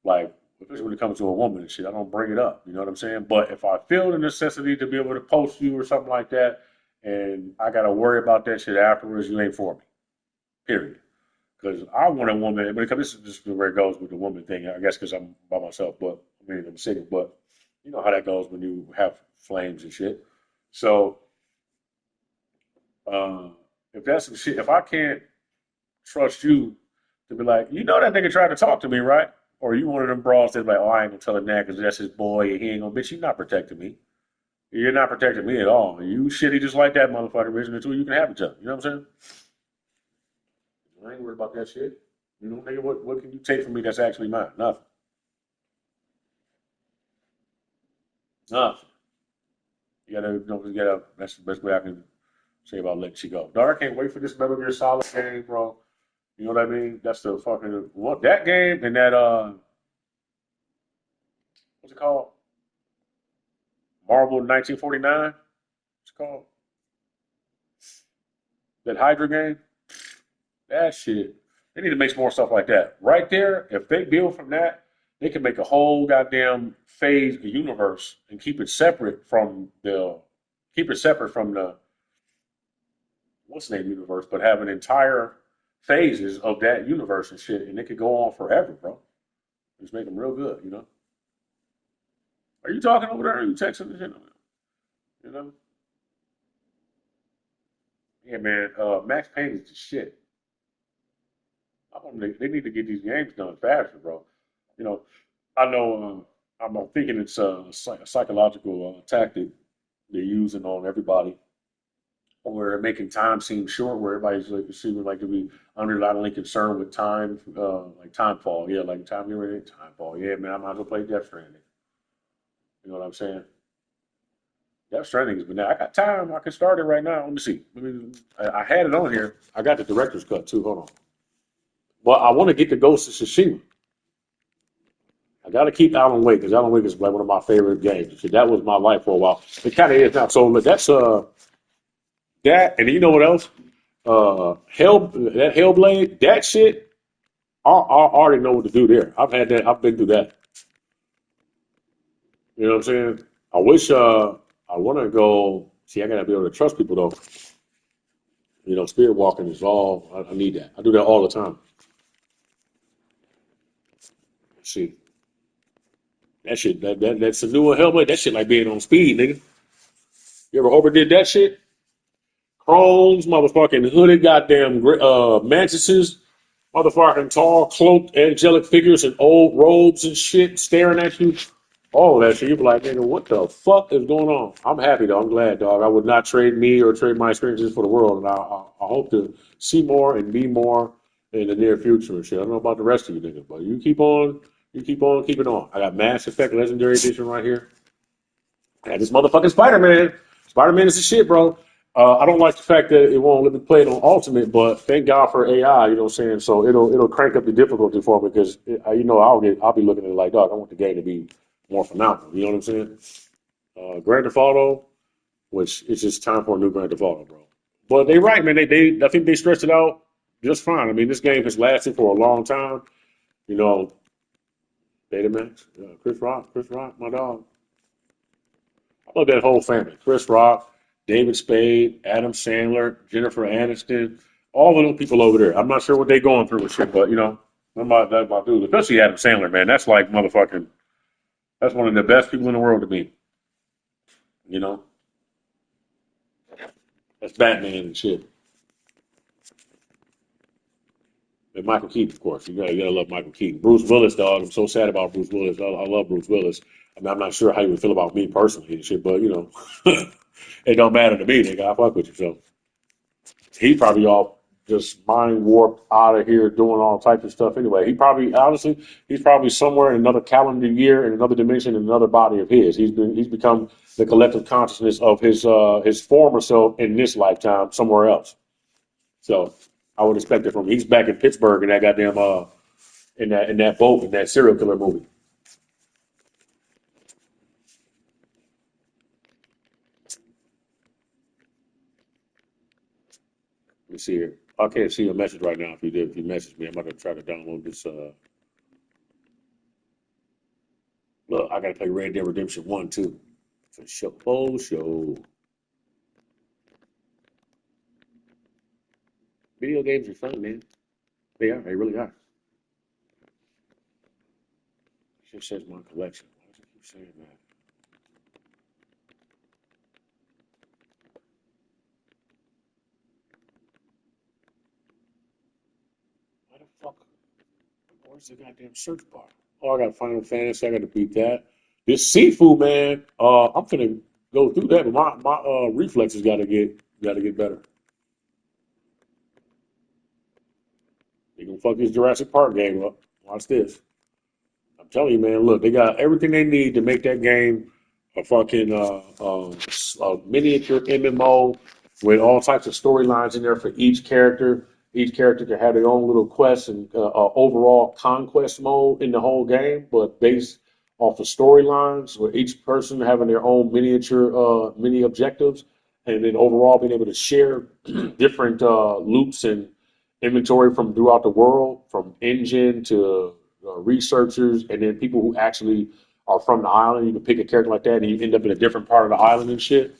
Like, especially when it comes to a woman and shit, I don't bring it up. You know what I'm saying? But if I feel the necessity to be able to post you or something like that, and I got to worry about that shit afterwards, you ain't for me. Period. Because I want a woman, this is just where it goes with the woman thing, I guess because I'm by myself, I'm single, but you know how that goes when you have flames and shit. So, if that's some shit, if I can't trust you to be like, that nigga tried to talk to me, right? Or you one of them bras that's like, oh, I ain't gonna tell him that because that's his boy and he ain't gonna, bitch, you not protecting me. You're not protecting me at all. You shitty just like that motherfucker, bitch, until you can have each other. You know what I'm saying? I ain't worried about that shit. Nigga, what can you take from me that's actually mine? Nothing. Nothing. That's the best way I can say about letting you go. Dog, I can't wait for this Metal Gear Solid game, bro. You know what I mean? That's the fucking, that game and that, what's it called? Marvel 1949? What's it called? That Hydra game? That shit. They need to make some more stuff like that. Right there, if they build from that, they can make a whole goddamn phase universe and keep it separate from the what's the name universe, but have an entire phases of that universe and shit, and it could go on forever, bro. Just make them real good, Are you talking over there? Or are you texting the shit? You know? Yeah, man. Max Payne is the shit. They need to get these games done faster, bro. You know, I know. I'm thinking it's a psychological tactic they're using on everybody, where they're making time seem short, where everybody's like seeming like to be underlyingly concerned with time, like Timefall. Yeah, like Timefall. Yeah, man, I might as well play Death Stranding. You know what I'm saying? Death Stranding has been there. I got time. I can start it right now. Let me see. I had it on here. I got the director's cut too. Hold on. Well, I want to get the Ghost of Tsushima. I got to keep Alan Wake because Alan Wake is like one of my favorite games. See, that was my life for a while. It kind of is now. So that's that. And you know what else? Hellblade, that shit, I already know what to do there. I've had that. I've been through that. You know what I'm saying? I wish. I want to go. See, I gotta be able to trust people though. You know, spirit walking is all. I need that. I do that all the time. See, that shit. That's a newer Hellblade. That shit like being on speed, nigga. You ever overdid that shit? Chromes, motherfucking hooded, goddamn mantises, motherfucking tall, cloaked, angelic figures in old robes and shit, staring at you. All of that shit. You be like, nigga, what the fuck is going on? I'm happy though. I'm glad, dog. I would not trade me or trade my experiences for the world, and I hope to see more and be more in the near future and shit. I don't know about the rest of you niggas, but you keep on keeping on. I got Mass Effect Legendary Edition right here. And this motherfucking Spider Man. Spider Man is the shit, bro. I don't like the fact that it won't let me play it on Ultimate, but thank God for AI. You know what I'm saying? So it'll crank up the difficulty for me because you know I'll be looking at it like, dog, I want the game to be more phenomenal. You know what I'm saying? Grand Theft Auto, which it's just time for a new Grand Theft Auto, bro. But they right, man. They I think they stretched it out just fine. I mean, this game has lasted for a long time. You know, Betamax, Chris Rock, my dog. I love that whole family. Chris Rock, David Spade, Adam Sandler, Jennifer Aniston, all of those people over there. I'm not sure what they're going through with shit, but you know, that's my dude. Especially Adam Sandler, man. That's like motherfucking. That's one of the best people in the world to me. You know, that's Batman and shit. And Michael Keaton, of course. You gotta love Michael Keaton. Bruce Willis, dog. I'm so sad about Bruce Willis. I love Bruce Willis. I mean, I'm not sure how you would feel about me personally and shit, but you know, it don't matter to me, nigga. I fuck with you, so. He probably all just mind warped out of here doing all types of stuff anyway. He probably honestly he's probably somewhere in another calendar year in another dimension in another body of his. He's become the collective consciousness of his former self in this lifetime somewhere else. So I would expect it from him. He's back in Pittsburgh in that goddamn in that boat in that serial killer movie. Let me see here. I can't see your message right now. If you message me, I'm about to try to download this. Look, I gotta play Red Dead Redemption 1 too. For sure. Oh, show. Video games are fun, man. They are. They really are. It just says my collection. Why does it keep saying that? Why the fuck? Where's the goddamn search bar? Oh, I got Final Fantasy. I got to beat that. This seafood, man. I'm finna go through that, but my reflexes gotta get better. They gonna fuck this Jurassic Park game up. Watch this. I'm telling you, man. Look, they got everything they need to make that game a fucking a miniature MMO with all types of storylines in there for each character. Each character can have their own little quest and overall conquest mode in the whole game, but based off of storylines, with each person having their own miniature mini objectives, and then overall being able to share different loops and inventory from throughout the world, from engine to researchers, and then people who actually are from the island. You can pick a character like that, and you end up in a different part of the island and shit.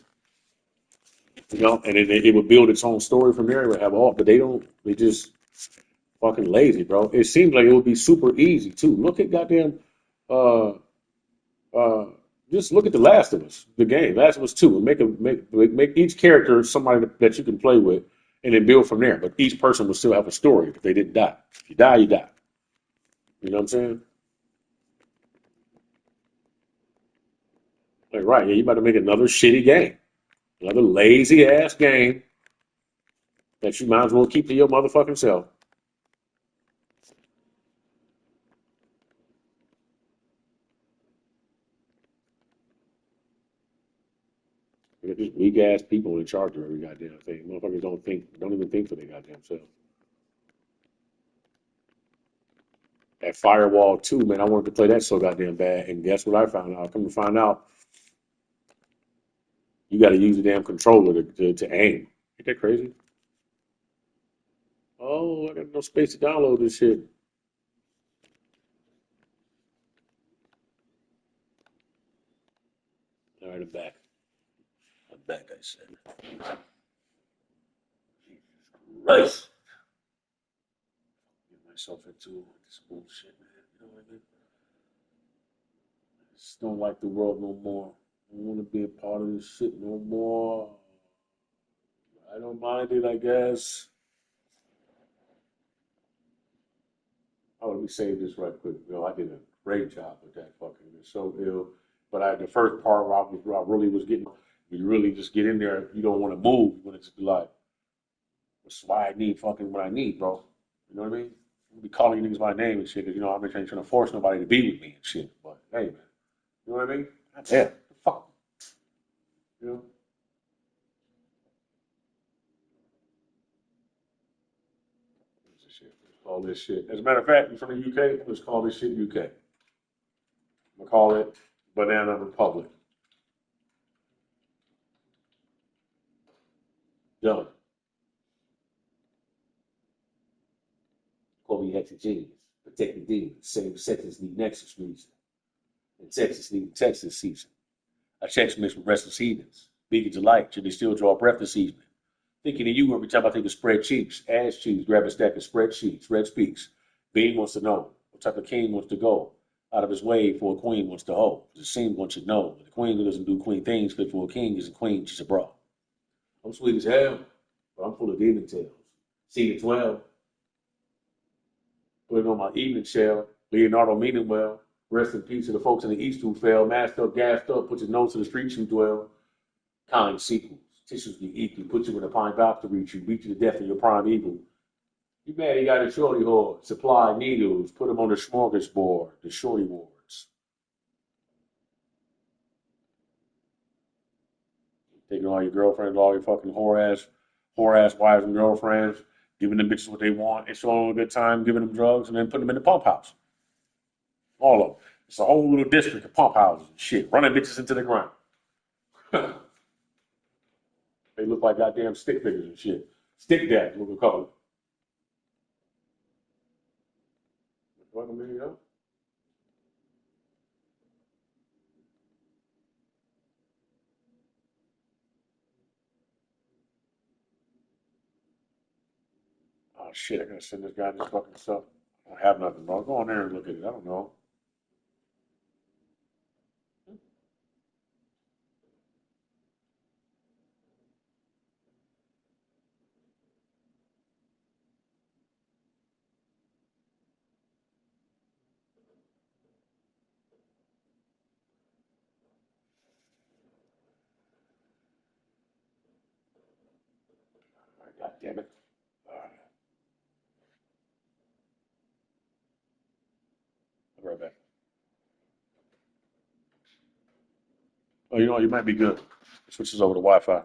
You know, and then it would build its own story from there. It would have all, but they don't. They just fucking lazy, bro. It seems like it would be super easy too. Look at goddamn. Uh, uh, just look at the Last of Us, the game, Last of Us Two, and make each character somebody that you can play with, and then build from there. But each person will still have a story if they didn't die. If you die, you die. You know what I'm saying? Like, right, yeah, you about to make another shitty game, another lazy ass game that you might as well keep to your motherfucking self. You got these weak ass people in charge of every goddamn thing. Motherfuckers don't even think for their goddamn self. That Firewall 2, man, I wanted to play that so goddamn bad, and guess what I found out? Come to find out, you got to use the damn controller to aim. Ain't that crazy? Oh, I got no space to download this shit. All right, I'm back. I'm back, I said. Right. Get myself into this bullshit, man. You know what I mean? I just don't like the world no more. I don't want to be a part of this shit no more. I don't mind it, I guess. Oh, let me say this right quick. You know, I did a great job with that fucking. It's so ill. But the first part where I really was getting, you really just get in there. You don't want to move when it's like, that's why I need fucking what I need, bro. You know what I mean? I'll be calling you niggas by name and shit. 'Cause, you know, I'm not trying to force nobody to be with me and shit. But hey, man, you know what I mean? God damn, fuck, you know. What's this shit? Let's call this shit. As a matter of fact, you're from the UK. Let's call this shit UK. I'm gonna call it Banana Republic. Done. Call me heterogeneous. Protect the demons. Same sentence need nexus reason. And Texas need Texas season. I check mixed with restless heathens. Beacons of light, should they still draw breath this evening? Thinking of you every time I think of spread cheeks, ass cheeks, grab a stack of spreadsheets, red speaks. Bean wants to know what type of king wants to go out of his way for a queen wants to hold. It seems one should know that a queen who doesn't do queen things, but for a king is a queen, she's a bra. I'm sweet as hell, but I'm full of demon tales. See the 12, put it on my evening shell. Leonardo meaning well. Rest in peace to the folks in the East who fell. Masked up, gassed up, put your nose to the streets you dwell. Kind sequels. Tissues be equal. Put you in a pine box to reach you. Beat you to death in your prime evil. You mad he got a shorty horde. Supply needles. Put them on the smorgasbord. The shorty wards. Taking all your girlfriends, all your fucking whore ass wives and girlfriends, giving them bitches what they want, and showing them a good time, giving them drugs, and then putting them in the pump house. All of them. It's a whole little district of pump houses and shit, running bitches into the ground. They look like goddamn stick figures and shit. Stick dad, what we call it. Welcome in, yo. Oh shit, I gotta send this guy this fucking stuff. I don't have nothing, bro. Go on there and look at it. I don't know. All right, God damn it. All right, I'll be right back. Oh, you know, you might be good. Switch this over to Wi-Fi. I'll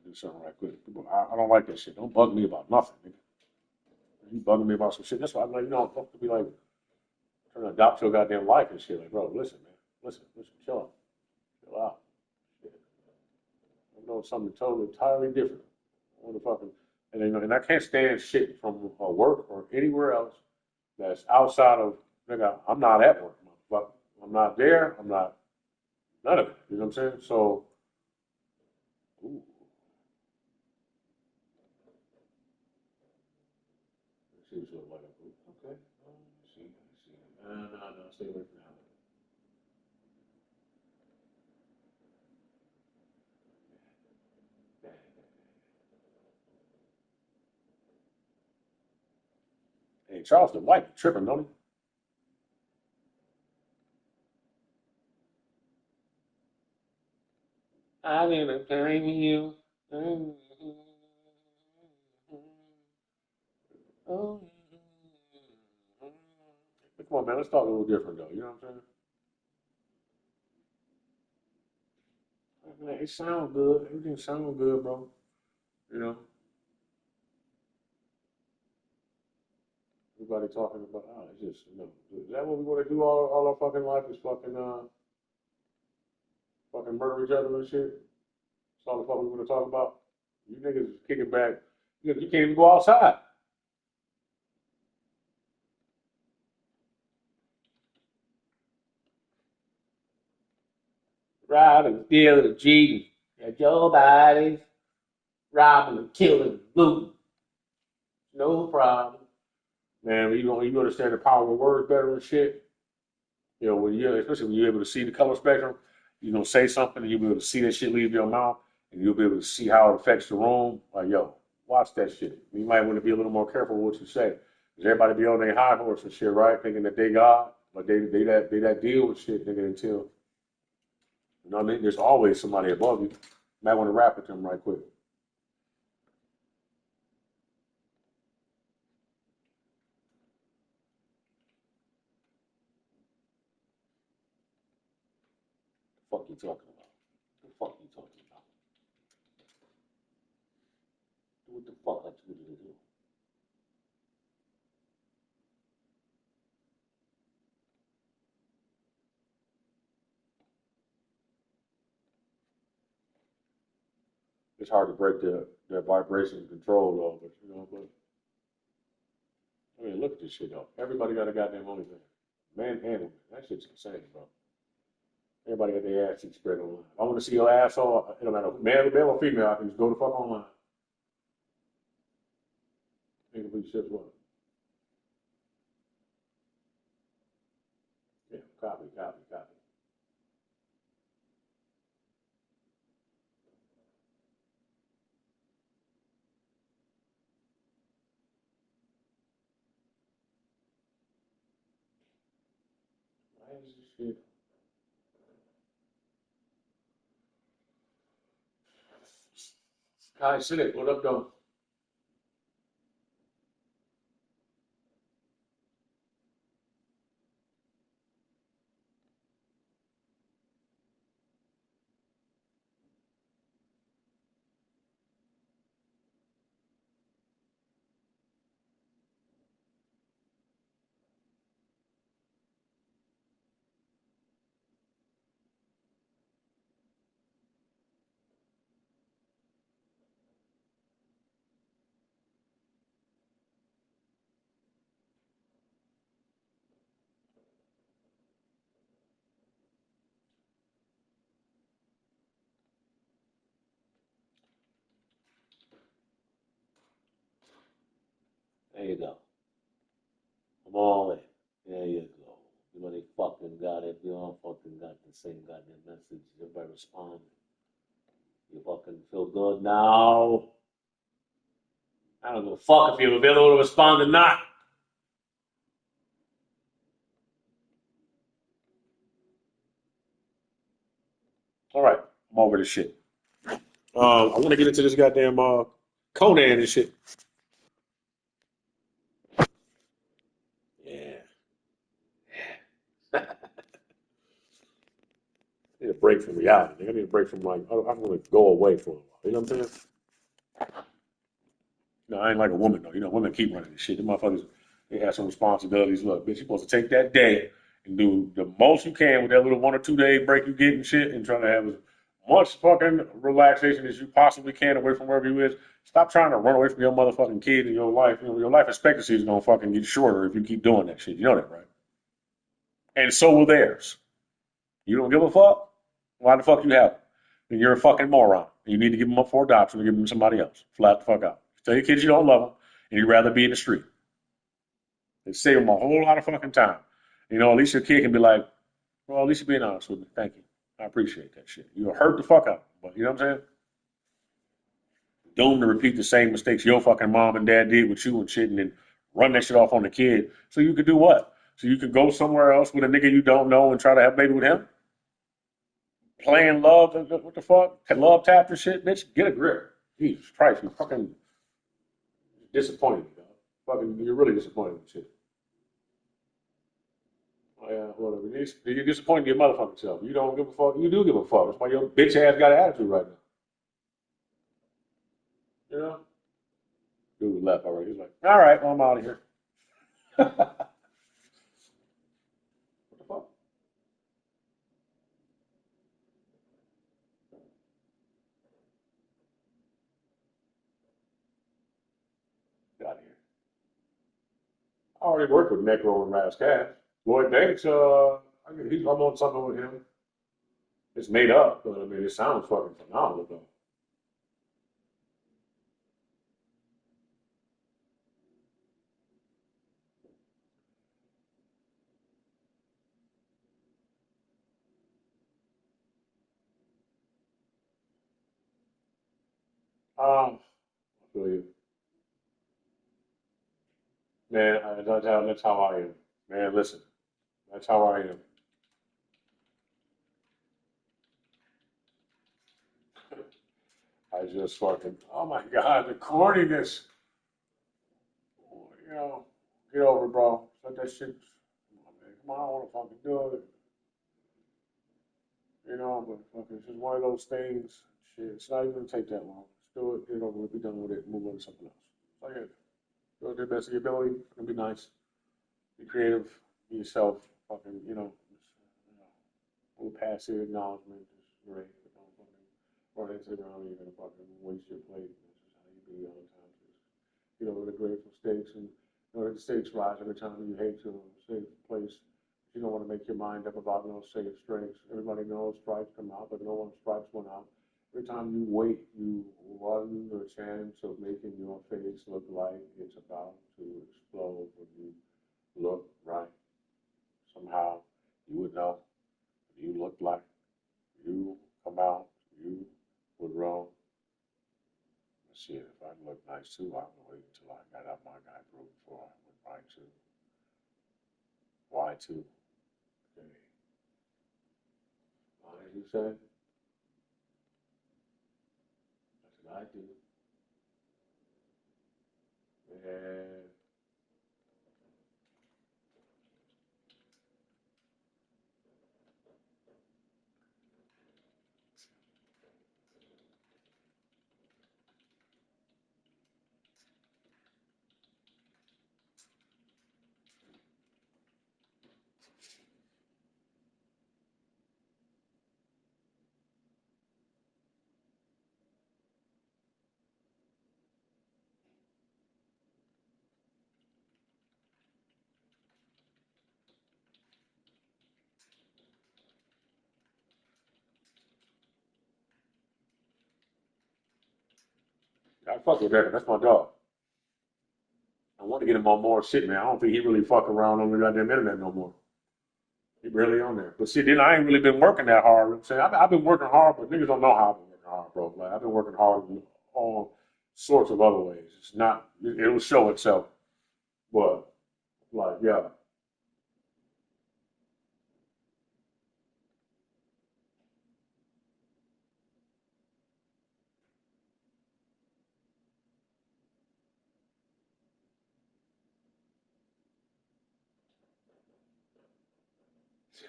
do something right quick. I don't like that shit. Don't bug me about nothing, nigga. You bugging me about some shit. That's why I'm like, you know, I'm supposed to be like trying to adopt your goddamn life and shit. Like, bro, listen, man. Listen, chill out. Chill out. Shit. I'm doing something totally entirely different. I want to fucking and I can't stand shit from work or anywhere else that's outside of nigga. I'm not at work, but I'm not there. I'm not none of it. You know what I'm saying? So, ooh, let's see what's like. Okay, let's see. No, stay away from that. Hey, Charleston White tripping, don't he? I didn't blame you. Oh, come on, man. Let's talk a little different, though. You know what I'm saying? Man, it sounds good. Everything sounds good, bro. You know, everybody talking about, oh, it's just, you know, is that what we want to do all our fucking life is fucking murder each other and shit? That's all the fuck we want to talk about? You niggas is kicking back. You can't even go outside. Riding, stealing, cheating. At your bodies, robbing and killing, looting. No problem. Man, you understand the power of words better and shit. You know, especially when you're able to see the color spectrum, say something and you'll be able to see that shit leave your mouth and you'll be able to see how it affects the room. Like, yo, watch that shit. You might want to be a little more careful with what you say. Because everybody be on their high horse and shit, right? Thinking that they God, but they that deal with shit, nigga, until, you know what I mean? There's always somebody above you. Might want to rap with them right quick. The fuck you talking about? The fuck you talking about? What the fuck I told you to do? It's hard to break the vibration control though, but I mean, look at this shit though. Everybody got a goddamn OnlyFans. Man and woman. That shit's insane, bro. Everybody got their ass cheeks spread online. I want to see your asshole, it don't matter male or female, I can just go the fuck online. Think of these shit what? Yeah, copy. Why is this shit? Kai Sinek, what up, though? There you go. I'm all in. There you go. Everybody fucking got it. You all fucking got the same goddamn message. Everybody respond. You fucking feel good now. I don't give a fuck if you're available to respond or not. All right, I'm over this shit. I want to get into this goddamn Conan and shit. Yeah. I need a break from reality. I need a break from like I want to go away for a while. You know what I'm saying? No, I ain't like a woman though. Women keep running this shit. The motherfuckers, they have some responsibilities. Look, bitch, you're supposed to take that day and do the most you can with that little 1 or 2 day break you get and shit, and try to have as much fucking relaxation as you possibly can away from wherever you is. Stop trying to run away from your motherfucking kid and your life. Your life expectancy is gonna fucking get shorter if you keep doing that shit. You know that, right? And so will theirs. You don't give a fuck? Why the fuck you have them? And you're a fucking moron. You need to give them up for adoption or give them to somebody else. Flat the fuck out. Tell your kids you don't love them and you'd rather be in the street. It save them a whole lot of fucking time. At least your kid can be like, well, at least you're being honest with me. Thank you. I appreciate that shit. You'll hurt the fuck out. But you know what I'm saying? Doomed to repeat the same mistakes your fucking mom and dad did with you and shit and then run that shit off on the kid. So you could do what? So you could go somewhere else with a nigga you don't know and try to have a baby with him? Playing love, what the fuck? Love tap and shit, bitch. Get a grip. Jesus Christ, you fucking disappointed me, dog. Fucking, you're really disappointed with shit. Oh, yeah, whatever. You're disappointed in your motherfucking self. You don't give a fuck. You do give a fuck. That's why your bitch ass got an attitude right now. You know? Dude left already. He's like, all right, well, I'm out of here. What the fuck? already worked with Necro and Ras Kass. Lloyd Banks, I'm on something with him. It's made up, but I mean, it sounds fucking phenomenal though. I feel you. Man, that's how I am. Man, listen, that's how I am. I just fucking, oh my God, the corniness. You know, get over it, bro. Let that shit, come on, man. Come on, I don't want to fucking do it. You know, but fucking, it's just one of those things. Shit, it's not even gonna take that long. Just do it, get it over with, be done with it, move on to something else. So yeah, do it to the best of your ability. It'll be nice. Be creative. Be yourself. Fucking, a little passive acknowledgement is great. But don't fucking run into the ground. You're gonna fucking waste your plate. That's just how you be all the time. Get over the grateful states, and the stakes rise every time you hate to a safe place. You don't want to make your mind up about no safe strikes. Everybody knows strikes come out, but no one strikes one out. Every time you wait, you run the chance of making your face look like it's about to explode when you look right. Somehow you would know. You look like you come out, you would roll. Shit, if I look nice too, I would wait until I got out my guy group before I went right to. Why too? Okay. Why did you say? That's what I do. And I fuck with that. That's my dog. I want to get him on more shit, man. I don't think he really fuck around on the goddamn internet no more. He barely on there. But see, then I ain't really been working that hard. You know what I'm saying I've been working hard, but niggas don't know how I've been working hard, bro. Like I've been working hard in all sorts of other ways. It's not. It'll show itself. But like, yeah.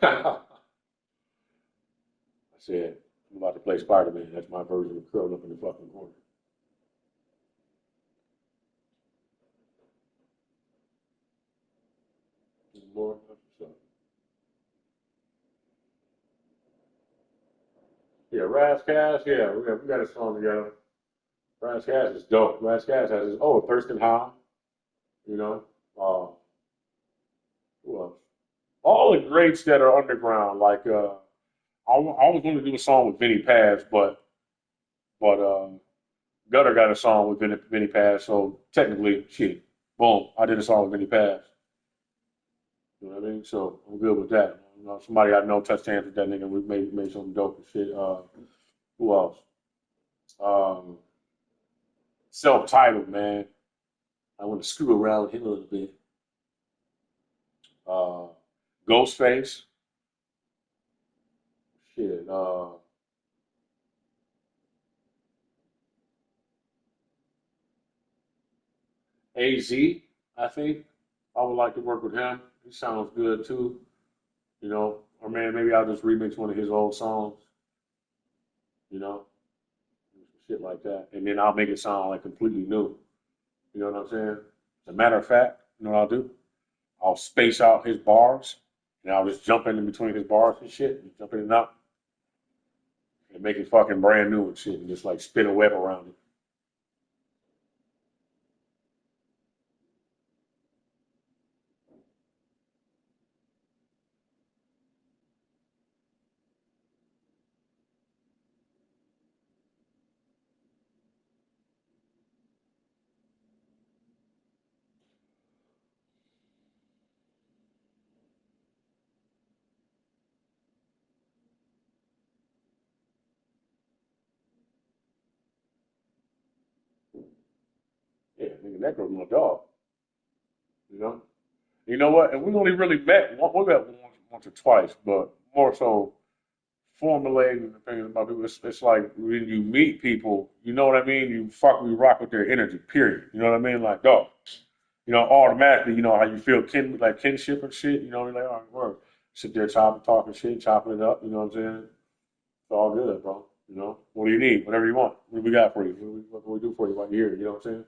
I said I'm about to play Spider Man. That's my version of curled up in the fucking corner. More. So, yeah, Ras Kass. Yeah, we got a song together. Ras Kass is dope. Ras Kass has his Thurston Howell. You know, who else? All the greats that are underground. Like I was going to do a song with Vinny Paz, but Gutter got a song with Vinny Paz. So technically, shit, boom, I did a song with Vinny Paz. You know what I mean? So I'm good with that. You know, somebody I know touched hands with that nigga. We made some dope and shit. Who else? Um, Self-titled, man. I want to screw around with him a little bit. Uh, Ghostface. Shit. AZ, I think. I would like to work with him. He sounds good too. You know, or man, maybe I'll just remix one of his old songs. You know, shit like that, and then I'll make it sound like completely new. You know what I'm saying? As a matter of fact, you know what I'll do? I'll space out his bars, and I'll just jump in between his bars and shit, and jump in and out, and make it fucking brand new and shit, and just like spin a web around it. Nigga, that girl's my dog. You know? You know what? And we only really met, we met once or twice, but more so formulating the things about people. It's like when you meet people, you know what I mean? We rock with their energy, period. You know what I mean? Like, dog. You know, automatically, you know how you feel like kinship and shit. You know, you're like, all right, word. Sit there talking shit, chopping it up. You know what I'm saying? It's all good, bro. You know, what do you need? Whatever you want. What do we got for you? What can we do for you while you're here? You know what I'm saying?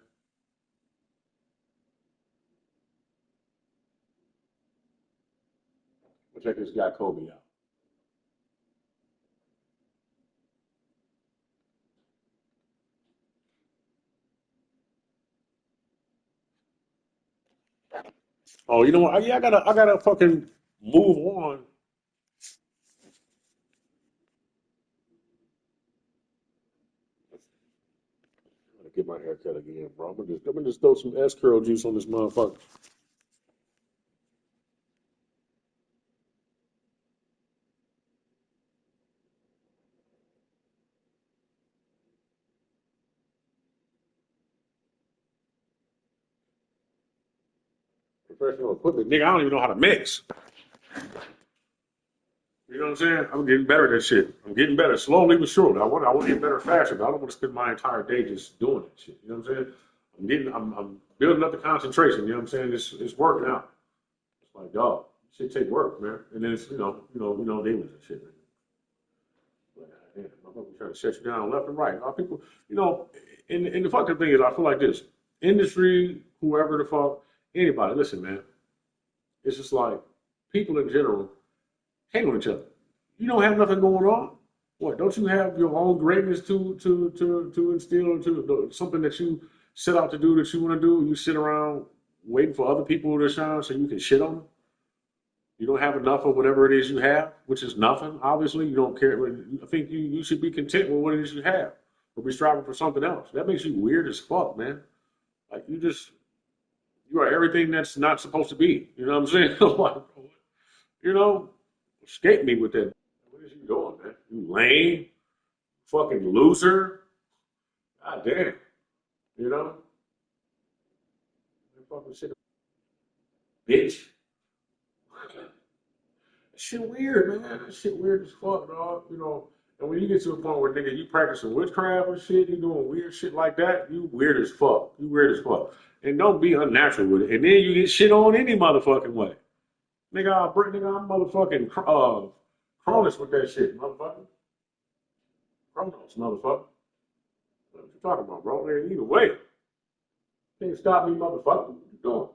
We'll check this guy Kobe out. Oh, you know what? Yeah, I gotta fucking move on. I'm gonna get my hair cut again, bro. I'm gonna just throw some S curl juice on this motherfucker. Professional equipment, nigga. I don't even know how to mix. You know what I'm saying? I'm getting better at that shit. I'm getting better slowly but surely. I want to get better faster, but I don't want to spend my entire day just doing that shit. You know what I'm saying? I'm building up the concentration. You know what I'm saying? It's working out. It's like, dog, shit take work, man. And then it's demons and shit, man. Like, damn, motherfucker trying to shut you down left and right. A lot of people, you know, and the fucking thing is, I feel like this industry, whoever the fuck, anybody, listen, man. It's just like people in general hang on each other. You don't have nothing going on. What? Don't you have your own greatness to instill into something that you set out to do that you want to do? You sit around waiting for other people to shine so you can shit on them. You don't have enough of whatever it is you have, which is nothing. Obviously, you don't care. I think you should be content with what it is you have, or be striving for something else. That makes you weird as fuck, man. Like you are everything that's not supposed to be. You know what I'm saying? Like, you know, escape me with that. What is you doing, man? You lame, fucking loser. God damn. You know? That fucking shit, bitch. That shit weird, man. That shit weird as fuck, dog. You know, and when you get to a point where nigga you practicing witchcraft and shit, you doing weird shit like that, you weird as fuck. You weird as fuck. And don't be unnatural with it. And then you get shit on any motherfucking way. I'm motherfucking Cronus with that shit, motherfucker. Chronos, motherfucker. What you talking about, bro? Man, either way. Can't stop me, motherfucker. What you doing?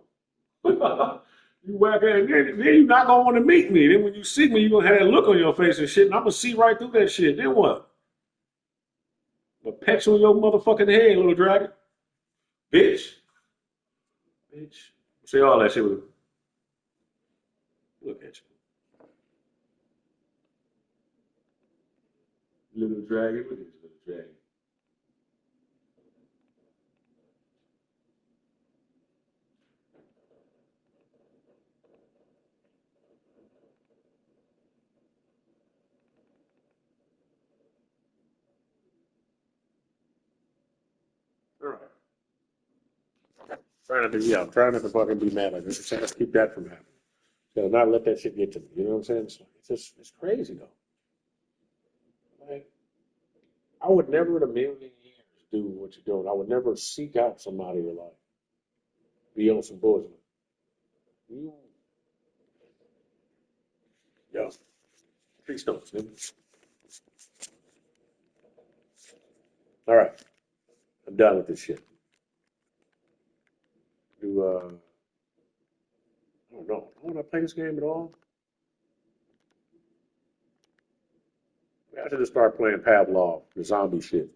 You whack ass. Then you not gonna want to meet me. Then when you see me, you gonna have that look on your face and shit, and I'm gonna see right through that shit. Then what? The pets on your motherfucking head, little dragon. Bitch. Bitch. Say all that shit with look at you. Little dragon. Look at this little dragon. All right. I'm trying not to fucking be mad like this. Let's keep that from happening. Gotta not let that shit get to me. You know what I'm saying? It's crazy though. Like, I would never in a million years do what you're doing. I would never seek out somebody to like be on some bullshit. You, yo, three stones, nigga. All right, I'm done with this shit. Do I don't know. I want to play this game at all. I should just start playing Pavlov, the zombie shit.